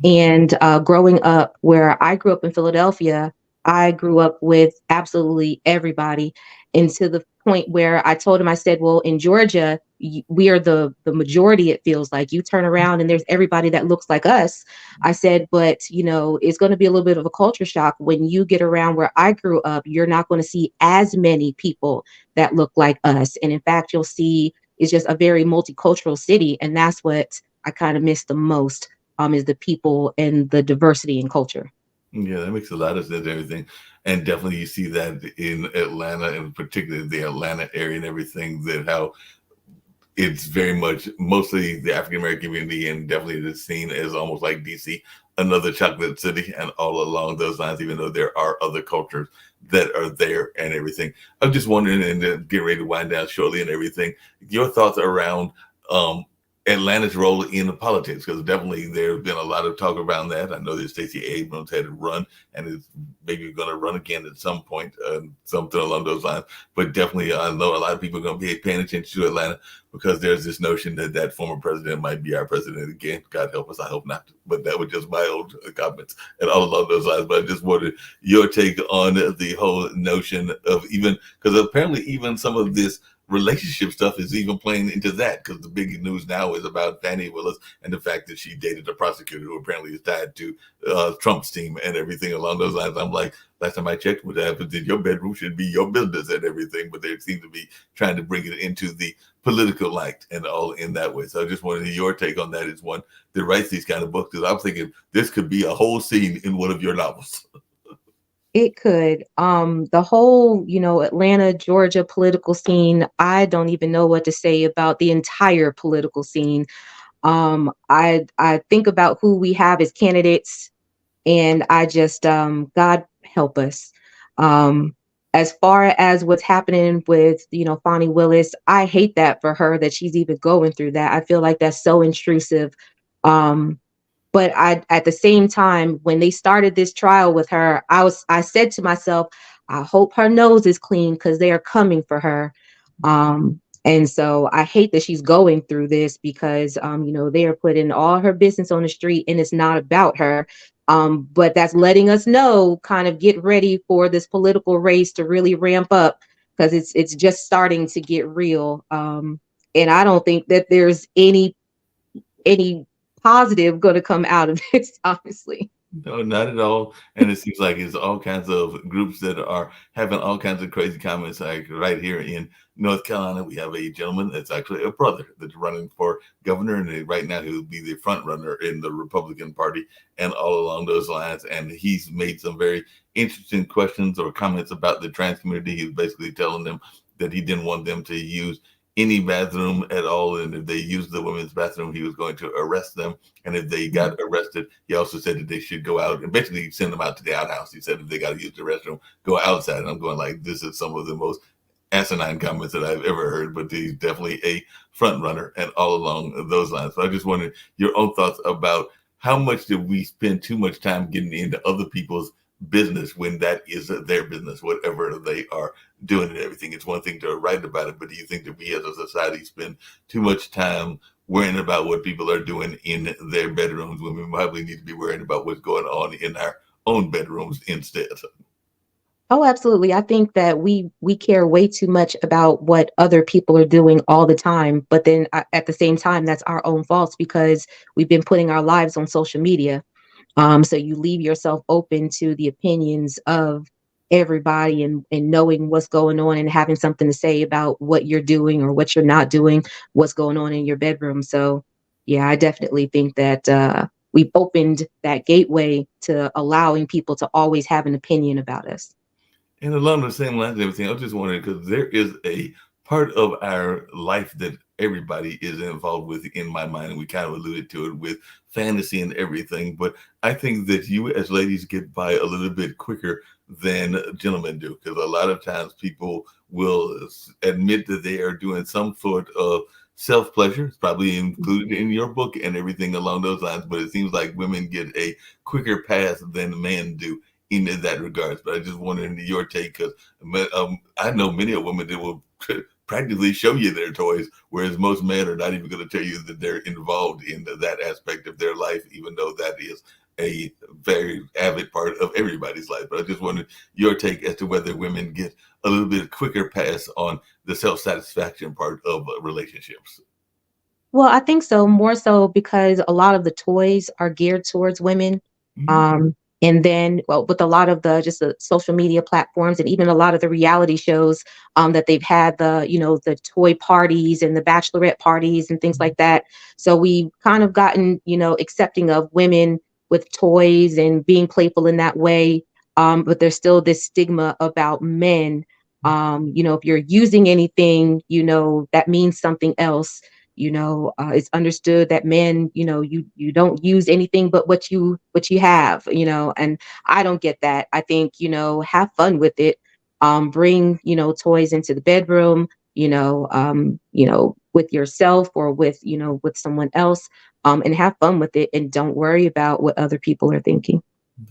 And growing up where I grew up in Philadelphia, I grew up with absolutely everybody. And to the point where I told him, I said, well, in Georgia, we are the majority, it feels like. You turn around and there's everybody that looks like us. I said, but, it's going to be a little bit of a culture shock when you get around where I grew up. You're not going to see as many people that look like us. And in fact, you'll see it's just a very multicultural city. And that's what I kind of miss the most is the people and the diversity in culture. Yeah, that makes a lot of sense. And everything, and definitely you see that in Atlanta, and particularly the Atlanta area and everything. That how it's very much mostly the African American community, and definitely the scene is almost like DC, another chocolate city, and all along those lines. Even though there are other cultures that are there and everything, I'm just wondering, and then get ready to wind down shortly and everything. Your thoughts around um, Atlanta's role in the politics, because definitely there's been a lot of talk around that. I know that Stacey Abrams had to run and is maybe going to run again at some point, something along those lines. But definitely, I know a lot of people are going to be paying attention to Atlanta because there's this notion that that former president might be our president again. God help us, I hope not. But that was just my own comments and all along those lines. But I just wanted your take on the whole notion of, even because apparently even some of this relationship stuff is even playing into that, because the big news now is about Fannie Willis and the fact that she dated a prosecutor who apparently is tied to Trump's team and everything along those lines. I'm like, last time I checked, what happens in your bedroom should be your business and everything, but they seem to be trying to bring it into the political light and all in that way. So I just wanted your take on that as one that writes these kind of books, because I'm thinking this could be a whole scene in one of your novels. It could. The whole, Atlanta, Georgia political scene, I don't even know what to say about the entire political scene. I think about who we have as candidates, and I just, God help us. Um, as far as what's happening with, Fonnie Willis, I hate that for her, that she's even going through that. I feel like that's so intrusive. Um, but at the same time, when they started this trial with her, I said to myself, I hope her nose is clean, because they are coming for her. And so I hate that she's going through this, because they are putting all her business on the street, and it's not about her. But that's letting us know, kind of get ready for this political race to really ramp up, because it's just starting to get real. And I don't think that there's any positive going to come out of this, honestly. No, not at all. And it seems like it's all kinds of groups that are having all kinds of crazy comments. Like right here in North Carolina, we have a gentleman that's actually a brother that's running for governor, and right now he'll be the front runner in the Republican Party and all along those lines. And he's made some very interesting questions or comments about the trans community. He was basically telling them that he didn't want them to use any bathroom at all, and if they used the women's bathroom, he was going to arrest them. And if they got arrested, he also said that they should go out and basically send them out to the outhouse. He said if they got to use the restroom, go outside. And I'm going like, this is some of the most asinine comments that I've ever heard, but he's definitely a front runner and all along those lines. So I just wanted your own thoughts about how much did we spend too much time getting into other people's business when that is their business, whatever they are doing and everything. It's one thing to write about it, but do you think that we as a society spend too much time worrying about what people are doing in their bedrooms when we probably need to be worrying about what's going on in our own bedrooms instead? Oh, absolutely. I think that we care way too much about what other people are doing all the time, but then at the same time, that's our own fault, because we've been putting our lives on social media. So you leave yourself open to the opinions of everybody, and knowing what's going on, and having something to say about what you're doing or what you're not doing, what's going on in your bedroom. So yeah, I definitely think that we've opened that gateway to allowing people to always have an opinion about us. And along the same lines and everything, I was just wondering, because there is a part of our life that everybody is involved with in my mind, and we kind of alluded to it with fantasy and everything. But I think that you as ladies get by a little bit quicker than gentlemen do, because a lot of times people will admit that they are doing some sort of self pleasure. It's probably included in your book and everything along those lines, but it seems like women get a quicker pass than men do in that regards. But I just wanted your take, because I know many a women that will practically show you their toys, whereas most men are not even going to tell you that they're involved in that aspect of their life, even though that is a very avid part of everybody's life. But I just wanted your take as to whether women get a little bit quicker pass on the self-satisfaction part of relationships. Well, I think so, more so because a lot of the toys are geared towards women. Mhm. Um, and then, well, with a lot of the social media platforms, and even a lot of the reality shows that they've had, the toy parties and the bachelorette parties and things like that. So we've kind of gotten, accepting of women with toys and being playful in that way. But there's still this stigma about men. If you're using anything, that means something else. It's understood that men, you don't use anything but what you have, and I don't get that. I think, have fun with it. Bring, toys into the bedroom, with yourself or with, with someone else, and have fun with it and don't worry about what other people are thinking.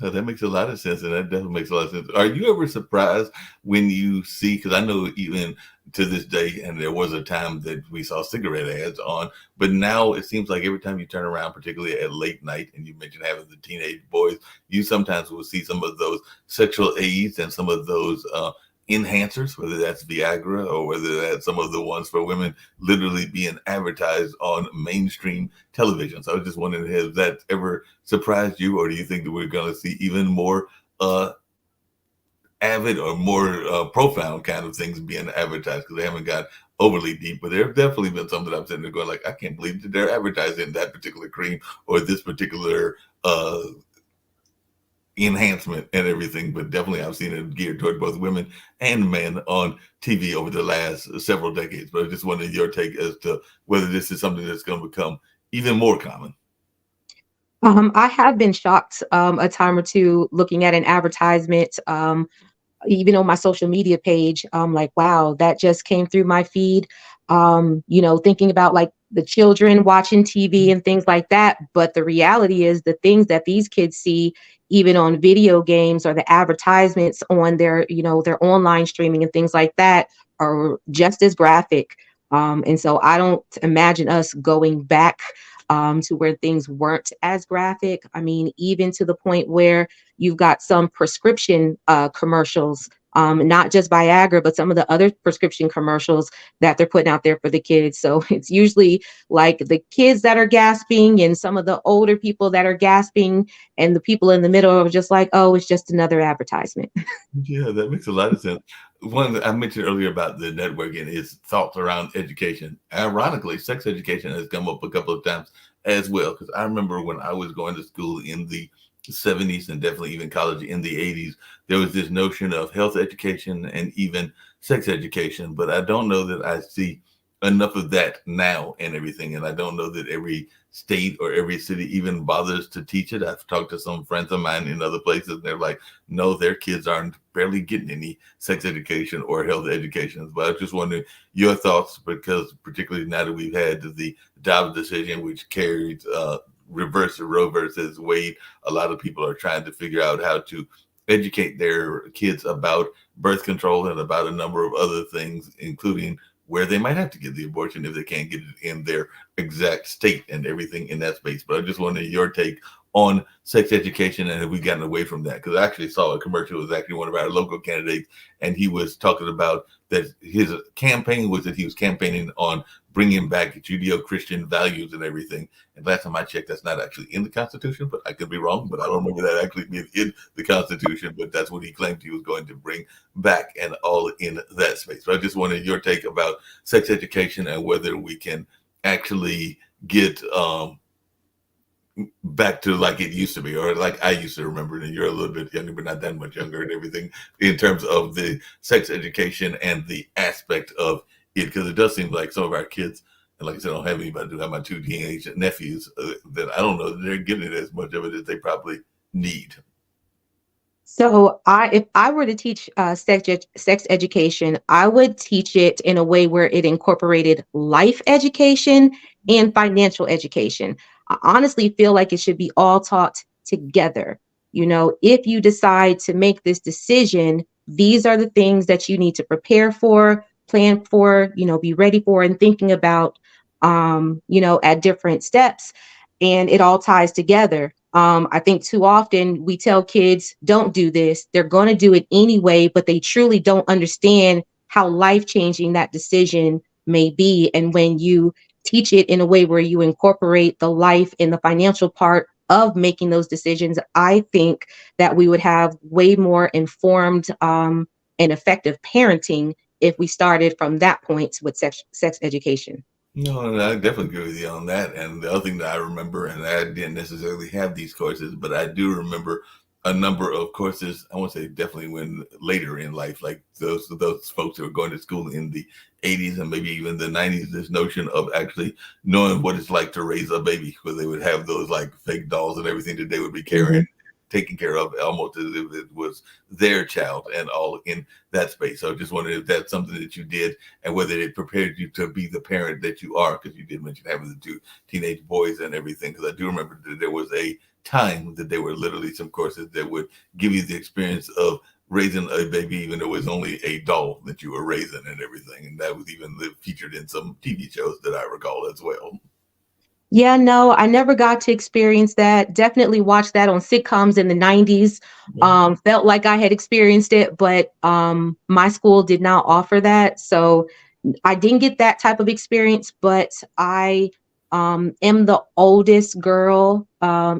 That makes a lot of sense, and that definitely makes a lot of sense. Are you ever surprised when you see? Because I know even to this day, and there was a time that we saw cigarette ads on, but now it seems like every time you turn around, particularly at late night, and you mentioned having the teenage boys, you sometimes will see some of those sexual aids and some of those enhancers, whether that's Viagra or whether that's some of the ones for women, literally being advertised on mainstream television. So I was just wondering, has that ever surprised you, or do you think that we're going to see even more uh, avid or more profound kind of things being advertised? Because they haven't got overly deep, but there have definitely been some that I'm sitting there going like, I can't believe that they're advertising that particular cream or this particular enhancement and everything, but definitely I've seen it geared toward both women and men on TV over the last several decades. But I just wanted your take as to whether this is something that's going to become even more common. I have been shocked a time or two looking at an advertisement, even on my social media page. Like, wow, that just came through my feed. Thinking about like the children watching TV and things like that. But the reality is the things that these kids see, even on video games or the advertisements on their, their online streaming and things like that, are just as graphic. And so I don't imagine us going back to where things weren't as graphic. I mean, even to the point where you've got some prescription commercials, not just Viagra, but some of the other prescription commercials that they're putting out there for the kids. So it's usually like the kids that are gasping and some of the older people that are gasping, and the people in the middle are just like, oh, it's just another advertisement. Yeah, that makes a lot of sense. One that I mentioned earlier about the networking is thoughts around education. Ironically, sex education has come up a couple of times as well. Because I remember when I was going to school in the 70s and definitely even college in the 80s, there was this notion of health education and even sex education. But I don't know that I see enough of that now and everything. And I don't know that every state or every city even bothers to teach it. I've talked to some friends of mine in other places, and they're like, no, their kids aren't barely getting any sex education or health education. But I was just wondering your thoughts, because particularly now that we've had the Dobbs decision, which carried reverse Roe versus Wade, a lot of people are trying to figure out how to educate their kids about birth control and about a number of other things, including where they might have to get the abortion if they can't get it in their exact state and everything in that space. But I just wanted your take on sex education and have we gotten away from that? Because I actually saw a commercial. It was actually one of our local candidates, and he was talking about that his campaign was that he was campaigning on bringing back Judeo-Christian values and everything. And last time I checked, that's not actually in the Constitution, but I could be wrong. But I don't remember that actually being in the Constitution. But that's what he claimed he was going to bring back, and all in that space. So I just wanted your take about sex education and whether we can actually get back to like it used to be, or like I used to remember it. And you're a little bit younger, but not that much younger, and everything in terms of the sex education and the aspect of it, because it does seem like some of our kids, and like I said, I don't have anybody. I do have my two teenage nephews that I don't know that they're getting as much of it as they probably need. So, if I were to teach sex education, I would teach it in a way where it incorporated life education and financial education. I honestly feel like it should be all taught together. If you decide to make this decision, these are the things that you need to prepare for, plan for, be ready for, and thinking about, at different steps. And it all ties together. I think too often we tell kids, don't do this. They're going to do it anyway, but they truly don't understand how life changing that decision may be. And when you teach it in a way where you incorporate the life and the financial part of making those decisions, I think that we would have way more informed and effective parenting if we started from that point with sex education. No, and I definitely agree with you on that. And the other thing that I remember, and I didn't necessarily have these courses, but I do remember a number of courses. I won't say definitely when later in life, like those folks who were going to school in the 80s and maybe even the 90s, this notion of actually knowing what it's like to raise a baby, where they would have those like fake dolls and everything that they would be Mm-hmm. carrying. taken care of almost as if it was their child and all in that space. So I just wondered if that's something that you did and whether it prepared you to be the parent that you are, because you did mention having the two teenage boys and everything. Because I do remember that there was a time that there were literally some courses that would give you the experience of raising a baby, even though it was only a doll that you were raising and everything. And that was even featured in some TV shows that I recall as well. Yeah, no, I never got to experience that. Definitely watched that on sitcoms in the 90s. Felt like I had experienced it, but my school did not offer that. So I didn't get that type of experience, but I am the oldest girl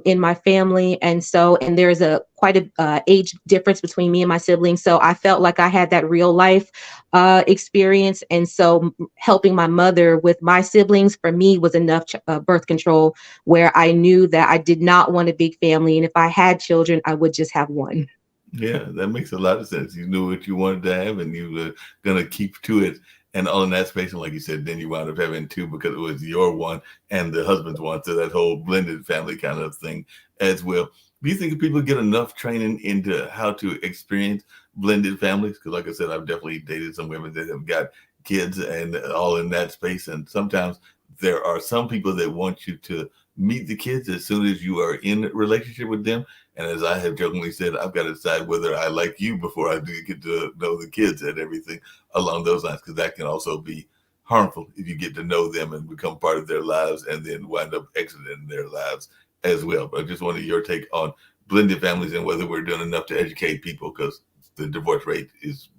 in my family, and there's a quite a age difference between me and my siblings. So I felt like I had that real life experience, and so helping my mother with my siblings for me was enough birth control, where I knew that I did not want a big family, and if I had children, I would just have one. Yeah, that makes a lot of sense. You knew what you wanted to have, and you were gonna keep to it. And all in that space, and like you said, then you wound up having two because it was your one and the husband's one, so that whole blended family kind of thing as well. Do you think people get enough training into how to experience blended families? Because, like I said, I've definitely dated some women that have got kids and all in that space, and sometimes there are some people that want you to meet the kids as soon as you are in a relationship with them, and as I have jokingly said, I've got to decide whether I like you before I do get to know the kids and everything along those lines, because that can also be harmful if you get to know them and become part of their lives and then wind up exiting their lives as well. But I just wanted your take on blended families and whether we're doing enough to educate people, because the divorce rate is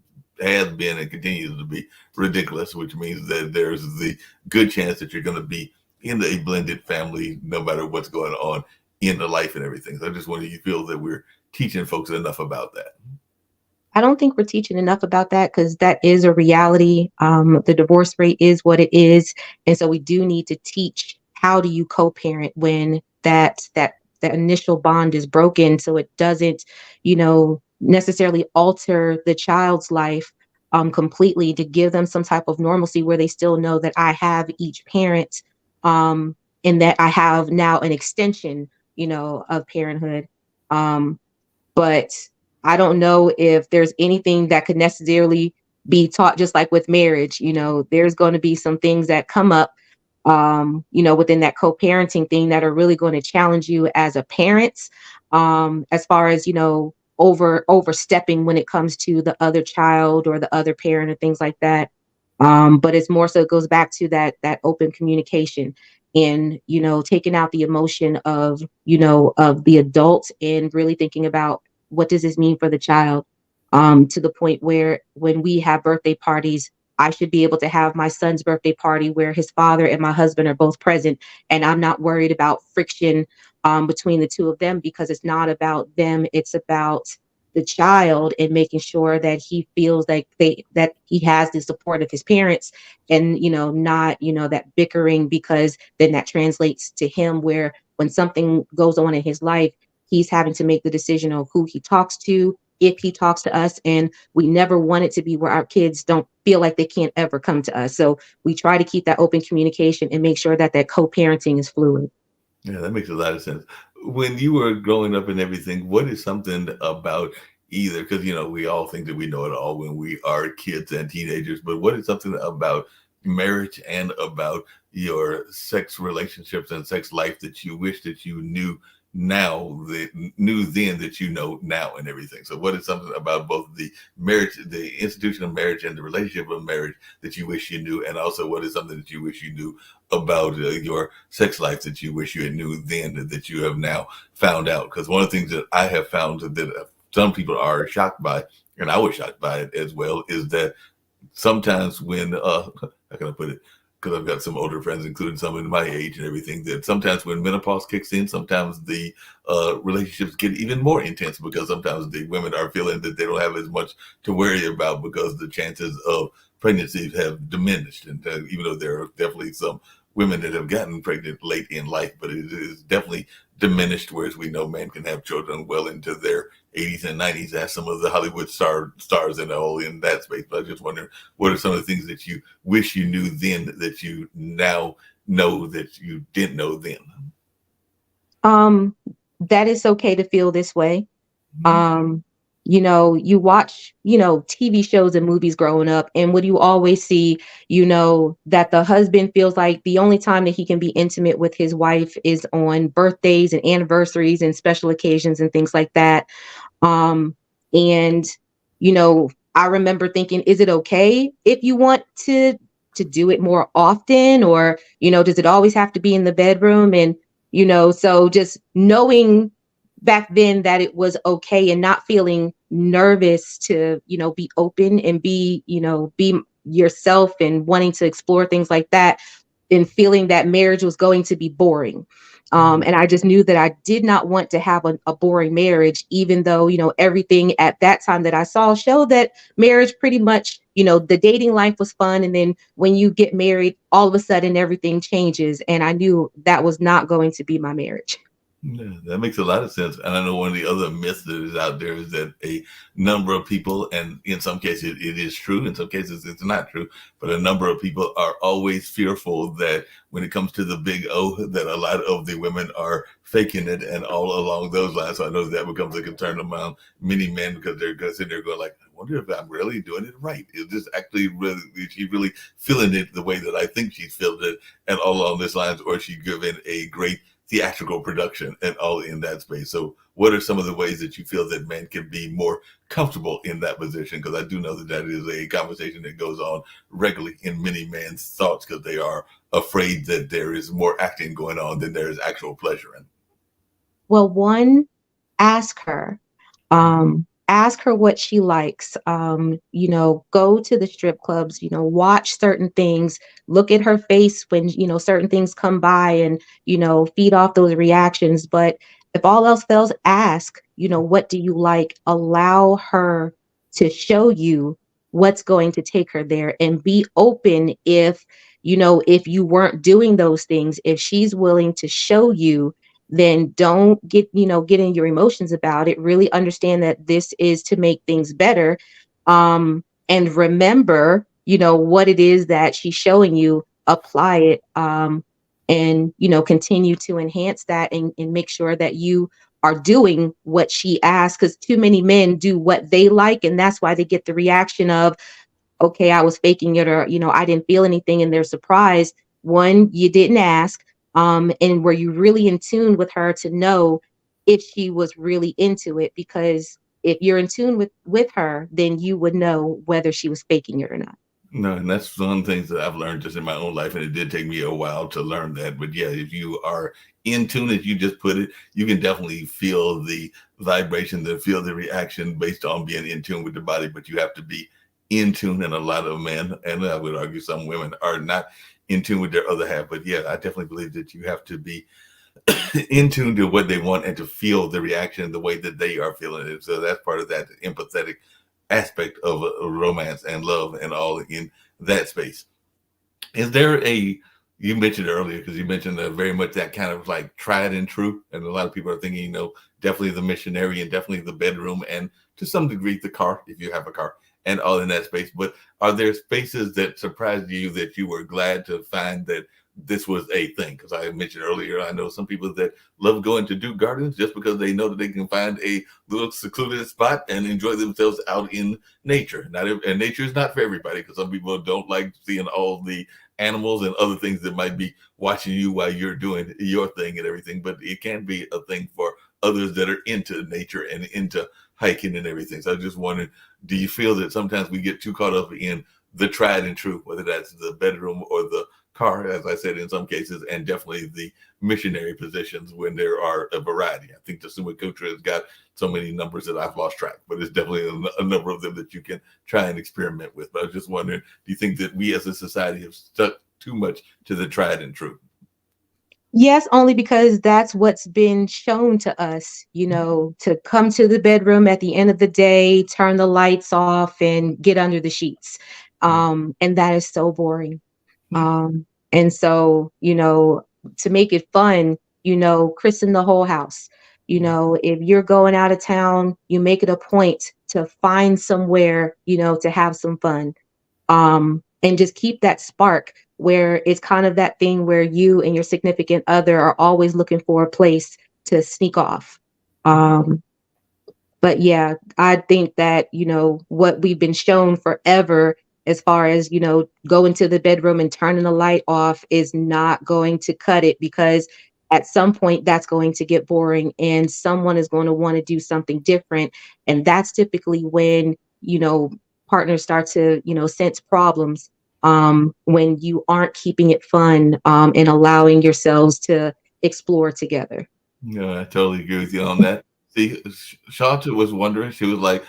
has been and continues to be ridiculous, which means that there's the good chance that you're going to be in a blended family no matter what's going on in the life and everything. So I just wanted you to feel that we're teaching folks enough about that. I don't think we're teaching enough about that because that is a reality. The divorce rate is what it is, and so we do need to teach how do you co-parent when that initial bond is broken, so it doesn't, necessarily alter the child's life completely. To give them some type of normalcy where they still know that I have each parent, um, and that I have now an extension, of parenthood. Um, but I don't know if there's anything that could necessarily be taught, just like with marriage. There's going to be some things that come up, within that co-parenting thing that are really going to challenge you as a parent, as far as, overstepping when it comes to the other child or the other parent or things like that. But it's more so it goes back to that open communication and, taking out the emotion of the adult and really thinking about what does this mean for the child, to the point where when we have birthday parties, I should be able to have my son's birthday party where his father and my husband are both present, and I'm not worried about friction between the two of them, because it's not about them, it's about the child, and making sure that he feels like that he has the support of his parents, and not that bickering, because then that translates to him where when something goes on in his life, he's having to make the decision of who he talks to, if he talks to us. And we never want it to be where our kids don't feel like they can't ever come to us. So we try to keep that open communication and make sure that that co-parenting is fluid. Yeah, that makes a lot of sense. When you were growing up and everything, what is something about either, because we all think that we know it all when we are kids and teenagers, but what is something about marriage and about your sex relationships and sex life that you wish that you knew now, that knew then that you know now and everything? So what is something about both the marriage, the institution of marriage and the relationship of marriage that you wish you knew, and also what is something that you wish you knew about your sex life that you wish you had knew then that you have now found out? Because one of the things that I have found that some people are shocked by, and I was shocked by it as well, is that sometimes when how can I put it? Because I've got some older friends, including some in my age and everything, that sometimes when menopause kicks in, sometimes the relationships get even more intense, because sometimes the women are feeling that they don't have as much to worry about because the chances of pregnancy have diminished. And even though there are definitely some women that have gotten pregnant late in life, but it is definitely diminished. Whereas we know men can have children well into their 80s and 90s, as some of the Hollywood stars and all in that space. But I just wonder, what are some of the things that you wish you knew then that you now know that you didn't know then? Um, that it's okay to feel this way. Mhm. Um, you watch, TV shows and movies growing up, and what you always see, that the husband feels like the only time that he can be intimate with his wife is on birthdays and anniversaries and special occasions and things like that. Um, and I remember thinking, is it okay if you want to do it more often, or does it always have to be in the bedroom? And so just knowing back then that it was okay and not feeling nervous to be open and be yourself and wanting to explore things like that, and feeling that marriage was going to be boring. Mhm. And I just knew that I did not want to have a boring marriage, even though, everything at that time that I saw showed that marriage pretty much, the dating life was fun. And then when you get married, all of a sudden everything changes. And I knew that was not going to be my marriage. Yeah, that makes a lot of sense. And I know one of the other myths that is out there is that a number of people, and in some cases it is true, in some cases it's not true, but a number of people are always fearful that when it comes to the big O, that a lot of the women are faking it and all along those lines. So I know that becomes a concern among many men because they're sitting there going like, I wonder if I'm really doing it right. Is this actually really, is she really feeling it the way that I think she's feeling it and all along this lines, or is she giving a great theatrical production and all in that space. So, what are some of the ways that you feel that men can be more comfortable in that position? Because I do know that that is a conversation that goes on regularly in many men's thoughts because they are afraid that there is more acting going on than there is actual pleasure in. Well, one, ask her. Ask her what she likes. Go to the strip clubs, watch certain things, look at her face when, certain things come by, and, feed off those reactions. But if all else fails, ask, what do you like? Allow her to show you what's going to take her there, and be open if you weren't doing those things, if she's willing to show you, then don't get in your emotions about it. Really understand that this is to make things better. And remember, what it is that she's showing you, apply it, and continue to enhance that, and make sure that you are doing what she asks, because too many men do what they like, and that's why they get the reaction of, okay, I was faking it, or, I didn't feel anything, and they're surprised. One, you didn't ask. And were you really in tune with her to know if she was really into it? Because if you're in tune with her, then you would know whether she was faking it or not. No, and that's one of the things that I've learned just in my own life, and it did take me a while to learn that. But yeah, if you are in tune, as you just put it, you can definitely feel the vibration, feel the reaction based on being in tune with the body. But you have to be in tune, and a lot of men, and I would argue some women, are not in tune with their other half. But yeah, I definitely believe that you have to be in tune to what they want and to feel the reaction the way that they are feeling it. So that's part of that empathetic aspect of romance and love and all in that space. Is there a, you mentioned earlier, because you mentioned very much that kind of like tried and true, and a lot of people are thinking, definitely the missionary and definitely the bedroom and to some degree the car if you have a car and all in that space. But are there spaces that surprised you that you were glad to find that this was a thing? Because I mentioned earlier, I know some people that love going to Duke Gardens just because they know that they can find a little secluded spot and enjoy themselves out in nature. And nature is not for everybody, because some people don't like seeing all the animals and other things that might be watching you while you're doing your thing and everything. But it can be a thing for others that are into nature and into hiking and everything. So I just wondered, do you feel that sometimes we get too caught up in the tried and true, whether that's the bedroom or the car, as I said, in some cases, and definitely the missionary positions when there are a variety? I think the Summa Culture has got so many numbers that I've lost track, but it's definitely a number of them that you can try and experiment with. But I was just wondering, do you think that we as a society have stuck too much to the tried and true? Yes, only because that's what's been shown to us, to come to the bedroom at the end of the day, turn the lights off, and get under the sheets. And that is so boring. And so, to make it fun, christen the whole house. If you're going out of town, you make it a point to find somewhere, to have some fun. And just keep that spark, where it's kind of that thing where you and your significant other are always looking for a place to sneak off. Um, but yeah, I think that, what we've been shown forever, as far as, go into the bedroom and turning the light off, is not going to cut it, because at some point that's going to get boring and someone is going to want to do something different. And that's typically when, partners start to, sense problems, when you aren't keeping it fun, and allowing yourselves to explore together. Yeah, I totally agree with you on that. See, Shanta was wondering, she was like,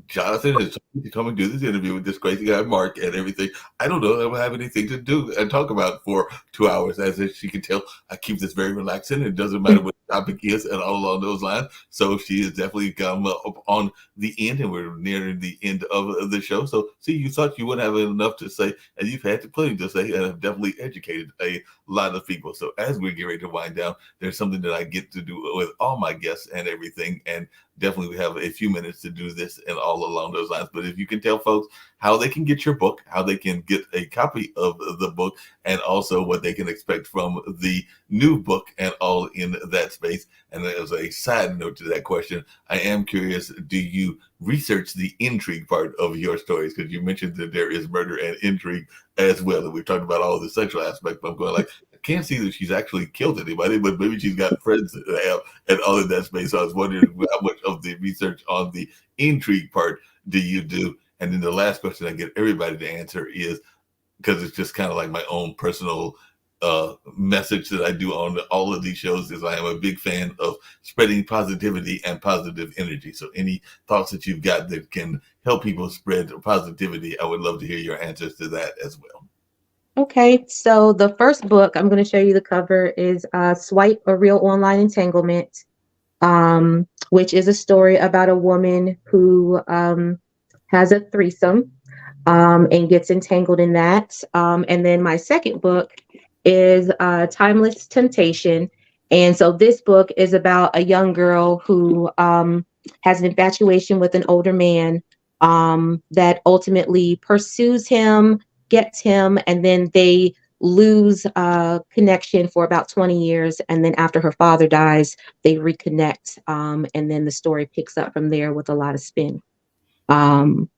Jonathan has told me to come and do this interview with this crazy guy, Mark, and everything. I don't know if I have anything to do and talk about for 2 hours. As if she can tell, I keep this very relaxing. It doesn't matter what the topic is and all along those lines. So she has definitely come up on the end, and we're nearing the end of the show. So, see, you thought you wouldn't have enough to say, and you've had plenty to say, and have definitely educated a lot of people. So, as we get ready to wind down, there's something that I get to do with all my guests and everything. And definitely we have a few minutes to do this and all along those lines. But if you can tell folks how they can get your book, how they can get a copy of the book, and also what they can expect from the new book and all in that space. And as a side note to that question, I am curious, do you research the intrigue part of your stories? Because you mentioned that there is murder and intrigue as well. And we've talked about all the sexual aspect, but I'm going like, I can't see that she's actually killed anybody, but maybe she's got friends that have and all in that space. So I was wondering how much of the research on the intrigue part do you do? And then the last question I get everybody to answer is, because it's just kind of like my own personal message that I do on all of these shows, is I am a big fan of spreading positivity and positive energy. So any thoughts that you've got that can help people spread positivity, I would love to hear your answers to that as well. Okay, so the first book I'm going to show you the cover is Swipe: A Real Online Entanglement, which is a story about a woman who has a threesome, and gets entangled in that. And then my second book is Timeless Temptation. And so this book is about a young girl who has an infatuation with an older man, that ultimately pursues him, gets him, and then they lose connection for about 20 years. And then after her father dies, they reconnect. And then the story picks up from there with a lot of spin. Um,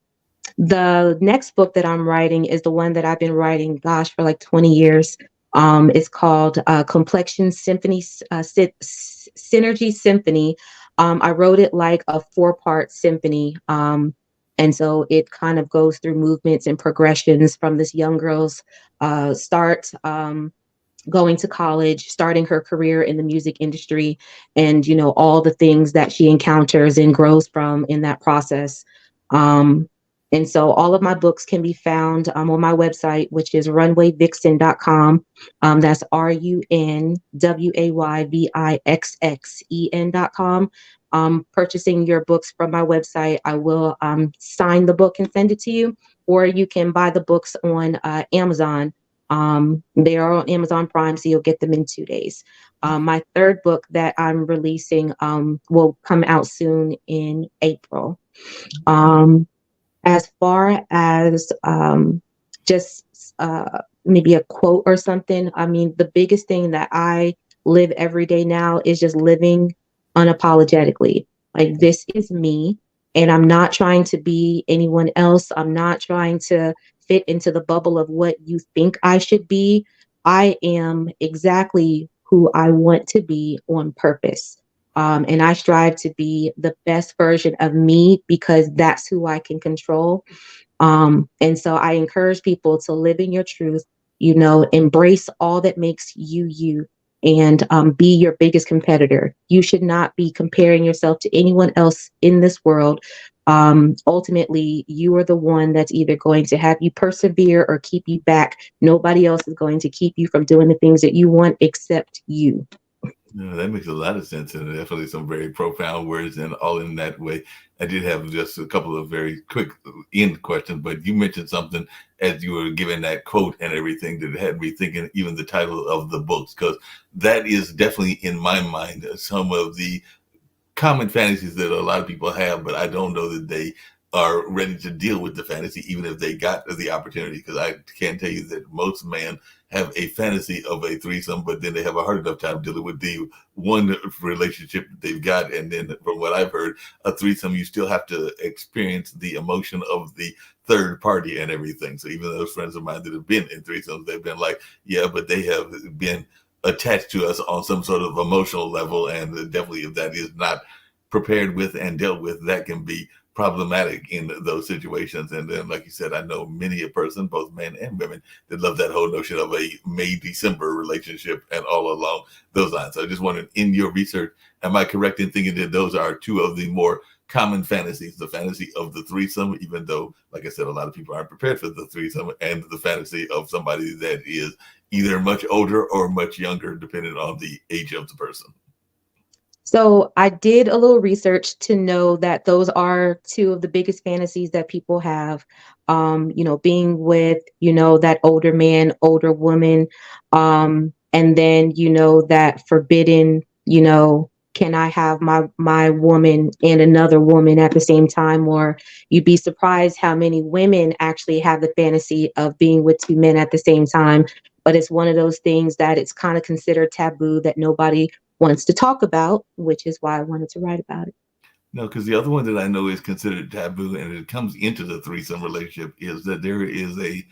the next book that I'm writing is the one that I've been writing, gosh, for like 20 years. It's called Complexion Symphony, Synergy Symphony. I wrote it like a 4-part symphony. And so it kind of goes through movements and progressions from this young girl's start, going to college, starting her career in the music industry, and, all the things that she encounters and grows from in that process. Um, and so all of my books can be found on my website, which is runwayvixen.com. That's runwayvixxen.com. Purchasing your books from my website, I will sign the book and send it to you, or you can buy the books on Amazon. They are on Amazon Prime, so you'll get them in 2 days. My third book that I'm releasing will come out soon in April. As far as just maybe a quote or something, I mean, the biggest thing that I live every day now is just living unapologetically. Like, this is me, and I'm not trying to be anyone else. I'm not trying to fit into the bubble of what you think I should be. I am exactly who I want to be on purpose. And I strive to be the best version of me, because that's who I can control. And so I encourage people to live in your truth, embrace all that makes you you, and be your biggest competitor. You should not be comparing yourself to anyone else in this world. Ultimately, you are the one that's either going to have you persevere or keep you back. Nobody else is going to keep you from doing the things that you want except you. Yeah, that makes a lot of sense, and definitely some very profound words, and all in that way. I did have just a couple of very quick end questions, but you mentioned something as you were giving that quote and everything that had me thinking even the title of the books, because that is definitely in my mind some of the common fantasies that a lot of people have, but I don't know that they are ready to deal with the fantasy, even if they got the opportunity. Because I can tell you that most men have a fantasy of a threesome, but then they have a hard enough time dealing with the one relationship that they've got. And then, from what I've heard, a threesome, you still have to experience the emotion of the third party and everything. So even those friends of mine that have been in threesomes, they've been like, yeah, but they have been attached to us on some sort of emotional level. And definitely, if that is not prepared with and dealt with, that can be problematic in those situations. And then, like you said, I know many a person, both men and women, that love that whole notion of a May December relationship and all along those lines. So I just wondered, in your research, am I correct in thinking that those are two of the more common fantasies, the fantasy of the threesome, even though, like I said, a lot of people aren't prepared for the threesome, and the fantasy of somebody that is either much older or much younger, depending on the age of the person? So I did a little research to know that those are two of the biggest fantasies that people have. Being with, that older man, older woman, and then, that forbidden, can I have my woman and another woman at the same time? Or you'd be surprised how many women actually have the fantasy of being with two men at the same time. But it's one of those things that it's kind of considered taboo that nobody wants to talk about, which is why I wanted to write about it. No, because the other one that I know is considered taboo, and it comes into the threesome relationship, is that there is a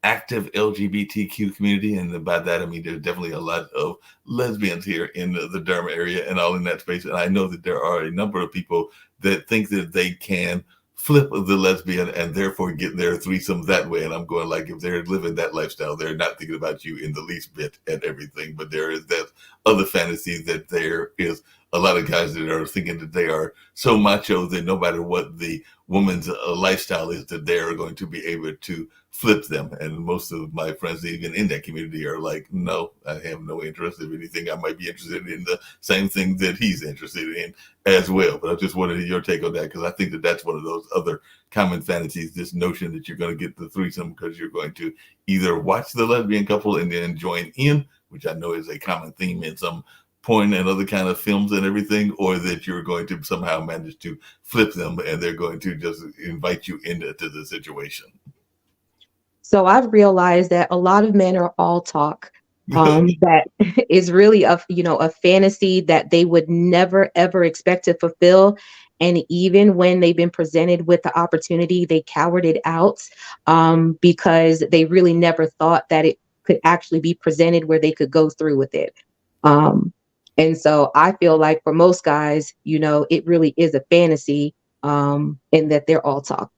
active LGBTQ community, and by that I mean there's definitely a lot of lesbians here in the Durham area and all in that space. And I know that there are a number of people that think that they can flip the lesbian and therefore get their threesome that way. And I'm going like, if they're living that lifestyle, they're not thinking about you in the least bit and everything. But there is that other fantasy that there is a lot of guys that are thinking that they are so macho that no matter what the woman's lifestyle is, that they are going to be able to flip them. And most of my friends, even in that community, are like, no, I have no interest. If anything, I might be interested in the same thing that he's interested in as well. But I just wanted your take on that, because I think that that's one of those other common fantasies, this notion that you're going to get the threesome because you're going to either watch the lesbian couple and then join in, which I know is a common theme in some porn and other kind of films and everything, or that you're going to somehow manage to flip them and they're going to just invite you into the situation. So I've realized that a lot of men are all talk. That is really a fantasy that they would never ever expect to fulfill. And even when they've been presented with the opportunity, they cowered it out, because they really never thought that it could actually be presented where they could go through with it. Um, and so I feel like for most guys, it really is a fantasy, and that they're all talk.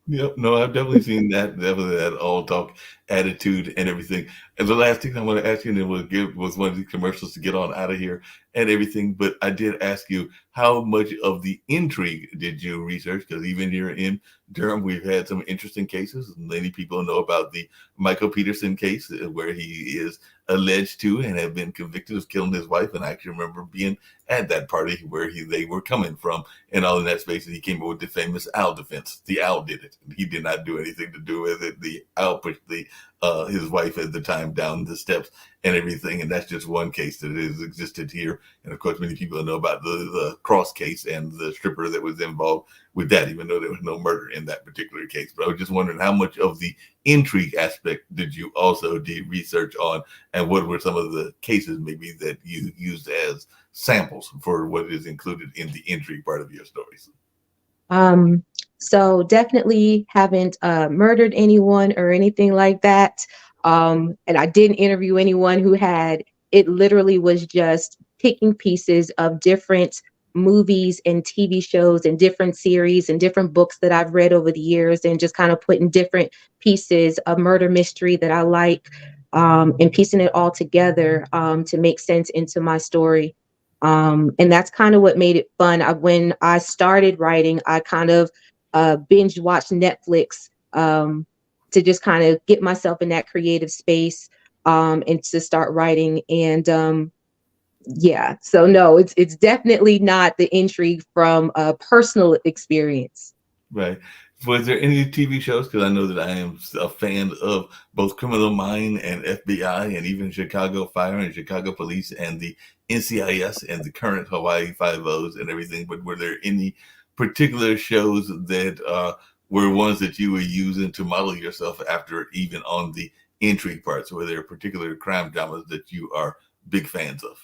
Yep. No, I've definitely seen that, definitely that all talk attitude and everything. And the last thing I want to ask you, and then we'll give was one of the commercials to get on out of here and everything. But I did ask you, how much of the intrigue did you research? Because even here in Durham, we've had some interesting cases. Many people know about the Michael Peterson case, where he is alleged to and have been convicted of killing his wife. And I actually remember being at that party where they were coming from and all in that space. And he came up with the famous owl defense. The owl did it. He did not do anything to do with it. The owl pushed his wife at the time down the steps and everything. And that's just one case that has existed here. And of course, many people know about the Cross case and the stripper that was involved with that, even though there was no murder in that particular case. But I was just wondering, how much of the intrigue aspect did you also do research on, and what were some of the cases maybe that you used as samples for what is included in the intrigue part of your stories? Um, so definitely haven't murdered anyone or anything like that. And I didn't interview anyone who had. It literally was just picking pieces of different movies and TV shows and different series and different books that I've read over the years, and just kind of putting different pieces of murder mystery that I like, and piecing it all together, to make sense into my story. And that's kind of what made it fun. When I started writing, I kind of binge watched Netflix, to just kind of get myself in that creative space, and to start writing. And yeah, so no, it's definitely not the intrigue from a personal experience. Right. Was there any TV shows? Because I know that I am a fan of both Criminal Mind and FBI, and even Chicago Fire and Chicago Police and the NCIS and the current Hawaii Five O's and everything. But were there any particular shows that were ones that you were using to model yourself after, even on the intrigue parts? Were there particular crime dramas that you are big fans of?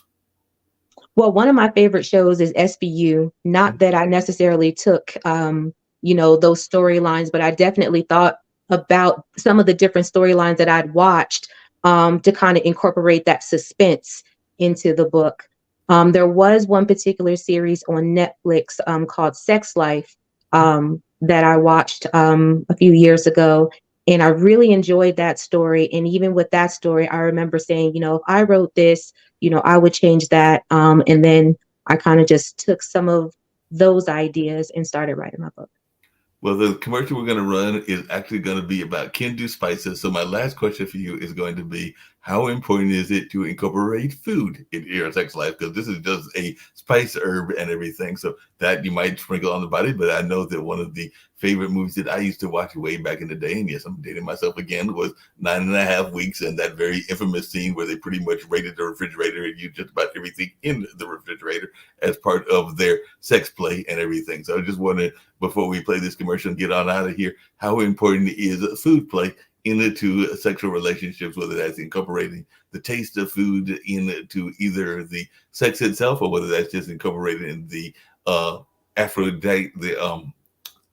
Well, one of my favorite shows is SVU. Not that I necessarily took, those storylines, but I definitely thought about some of the different storylines that I'd watched to kind of incorporate that suspense into the book. There was one particular series on Netflix called Sex Life that I watched a few years ago. And I really enjoyed that story. And even with that story, I remember saying, if I wrote this, I would change that. And then I kind of just took some of those ideas and started writing my book. Well, the commercial we're going to run is actually going to be about Kendu spices. So my last question for you is going to be, how important is it to incorporate food in your sex life? Because this is just a spice herb and everything. So that you might sprinkle on the body. But I know that one of the favorite movies that I used to watch way back in the day, and yes, I'm dating myself again, was 9.5 Weeks, and that very infamous scene where they pretty much raided the refrigerator and used just about everything in the refrigerator as part of their sex play and everything. So I just wanted, before we play this commercial and get on out of here, how important is food play into sexual relationships, whether that's incorporating the taste of food into either the sex itself, or whether that's just incorporated in the Aphrodite, the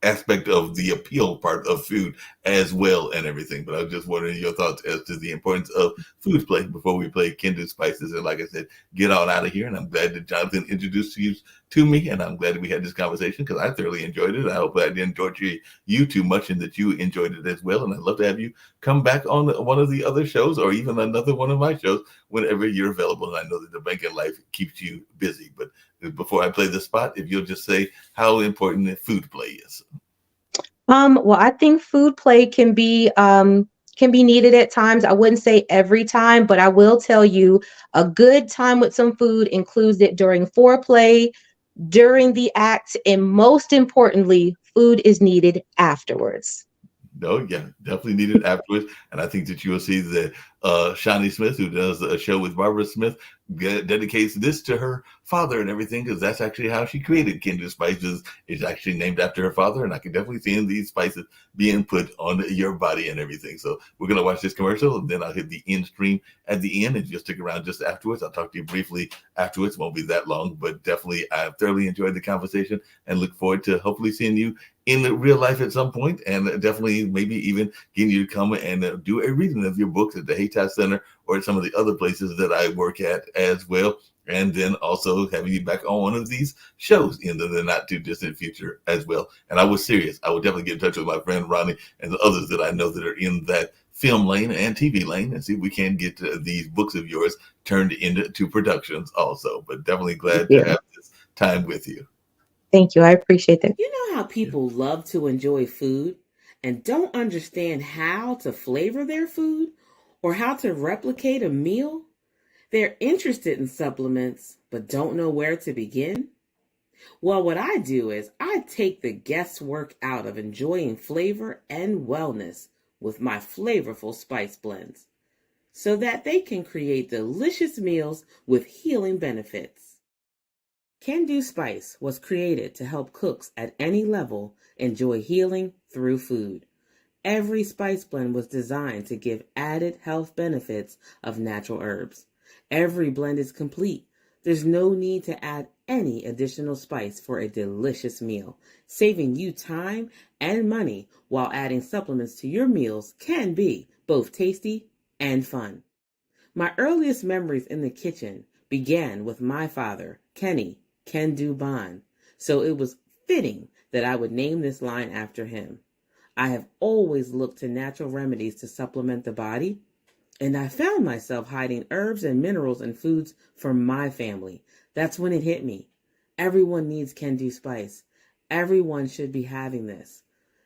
aspect of the appeal part of food as well and everything. But I was just wondering your thoughts as to the importance of food play before we play Kindred Spices. And like I said, get on out of here. And I'm glad that Jonathan introduced you to me. And I'm glad that we had this conversation because I thoroughly enjoyed it. I hope I didn't torture you too much and that you enjoyed it as well. And I'd love to have you come back on one of the other shows or even another one of my shows whenever you're available. And I know that the banking life keeps you busy. But before I play the spot, if you'll just say how important food play is. Well, I think food play can be needed at times. I wouldn't say every time, but I will tell you a good time with some food includes it during foreplay, during the act, and most importantly, food is needed afterwards. No, yeah, definitely needed afterwards. And I think that you will see that Shawnee Smith, who does a show with Barbara Smith, dedicates this to her father and everything, because that's actually how she created Kindred Spices. It's actually named after her father, and I can definitely see these spices being put on your body and everything. So we're going to watch this commercial, and then I'll hit the end stream at the end, and you'll stick around just afterwards. I'll talk to you briefly afterwards. It won't be that long, but definitely I thoroughly enjoyed the conversation and look forward to hopefully seeing you in real life at some point, and definitely maybe even getting you to come and do a reading of your books at the Haytas Center or at some of the other places that I work at as well. And then also having you back on one of these shows in the not too distant future as well. And I was serious. I would definitely get in touch with my friend Ronnie and the others that I know that are in that film lane and TV lane and see if we can get these books of yours turned into productions also. But definitely glad to Yeah. have this time with you. Thank you. I appreciate that. You know how people love to enjoy food and don't understand how to flavor their food or how to replicate a meal? They're interested in supplements but don't know where to begin? Well, what I do is I take the guesswork out of enjoying flavor and wellness with my flavorful spice blends so that they can create delicious meals with healing benefits. Can Do Spice was created to help cooks at any level enjoy healing through food. Every spice blend was designed to give added health benefits of natural herbs. Every blend is complete. There's no need to add any additional spice for a delicious meal. Saving you time and money while adding supplements to your meals can be both tasty and fun. My earliest memories in the kitchen began with my father, Kenny Can Do Bond, so it was fitting that I would name this line after him. I have always looked to natural remedies to supplement the body, and I found myself hiding herbs and minerals in foods for my family. That's when it hit me. Everyone needs Can Do Spice. Everyone should be having this.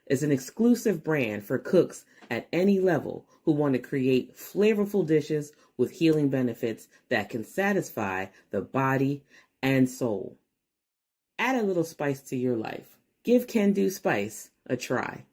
It's an exclusive brand for cooks at any level who want to create flavorful dishes with healing benefits that can satisfy the body and soul. Add a little spice to your life. Give Can Do Spice a try.